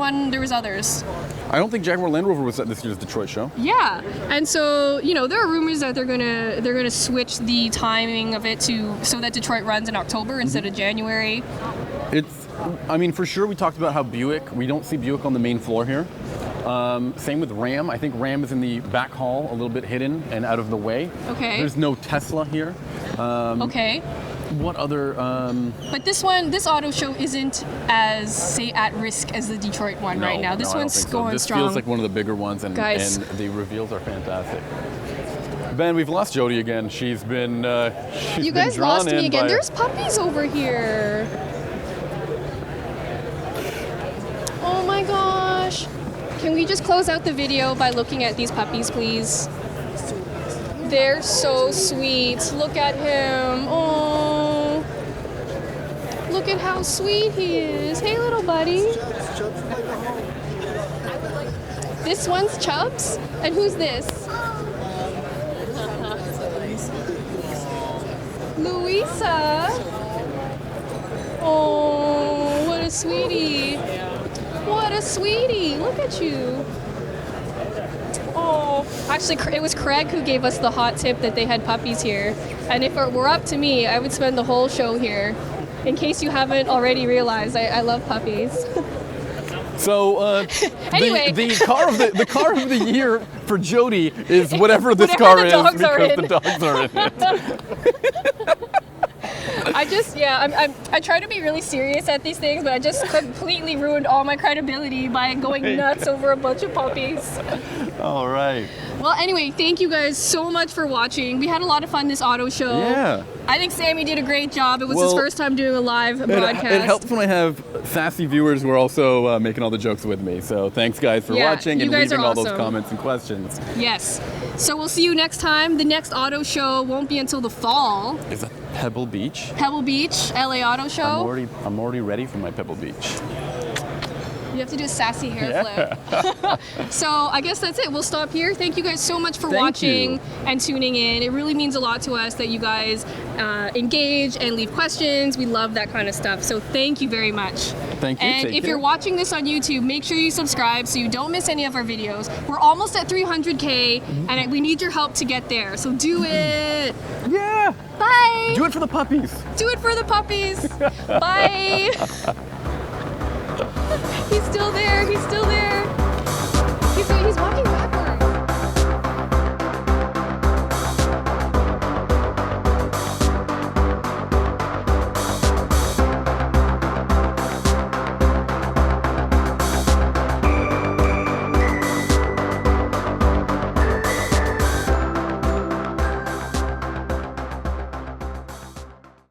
others. I don't think Jaguar Land Rover was at this year's Detroit show. Yeah, and so you know there are rumors that they're gonna switch the timing of it so that Detroit runs in October instead of January. I mean, for sure, we talked about how we don't see Buick on the main floor here. Same with Ram. I think Ram is in the back hall, a little bit hidden and out of the way. Okay. There's no Tesla here. Okay. What other? But this auto show isn't as, say, at risk as the Detroit one right now. This one's going strong. This feels like one of the bigger ones, and the reveals are fantastic. Ben, we've lost Jodi again. She's been You guys lost me again. There's puppies over here. Oh my gosh. Can we just close out the video by looking at these puppies, please? They're so sweet. Look at him. Oh. Look at how sweet he is. Hey, little buddy. This one's Chubbs? And who's this? Louisa. Oh, what a sweetie. What a sweetie. Look at you. Oh, actually, it was Craig who gave us the hot tip that they had puppies here. And if it were up to me, I would spend the whole show here. In case you haven't already realized, I love puppies. So, anyway. the car of the year for Jodi is whatever this car is because the dogs are in it. I try to be really serious at these things, but I just completely ruined all my credibility by going nuts over a bunch of puppies. All right. Well, anyway, thank you guys so much for watching. We had a lot of fun this auto show. Yeah. I think Sammy did a great job. It was his first time doing a live broadcast. It helps when I have sassy viewers who are also making all the jokes with me. So thanks, guys, for watching and leaving all those comments and questions. Yes. So we'll see you next time. The next auto show won't be until the fall. Is that Pebble Beach? Pebble Beach, LA Auto Show. I'm already ready for my Pebble Beach. You have to do a sassy hair flip. So I guess that's it. We'll stop here. Thank you guys so much for watching and tuning in. It really means a lot to us that you guys engage and leave questions. We love that kind of stuff. So thank you very much. Thank you. And if you're watching this on YouTube, make sure you subscribe so you don't miss any of our videos. We're almost at 300K and we need your help to get there. So do it. Yeah. Bye. Do it for the puppies. Do it for the puppies. Bye.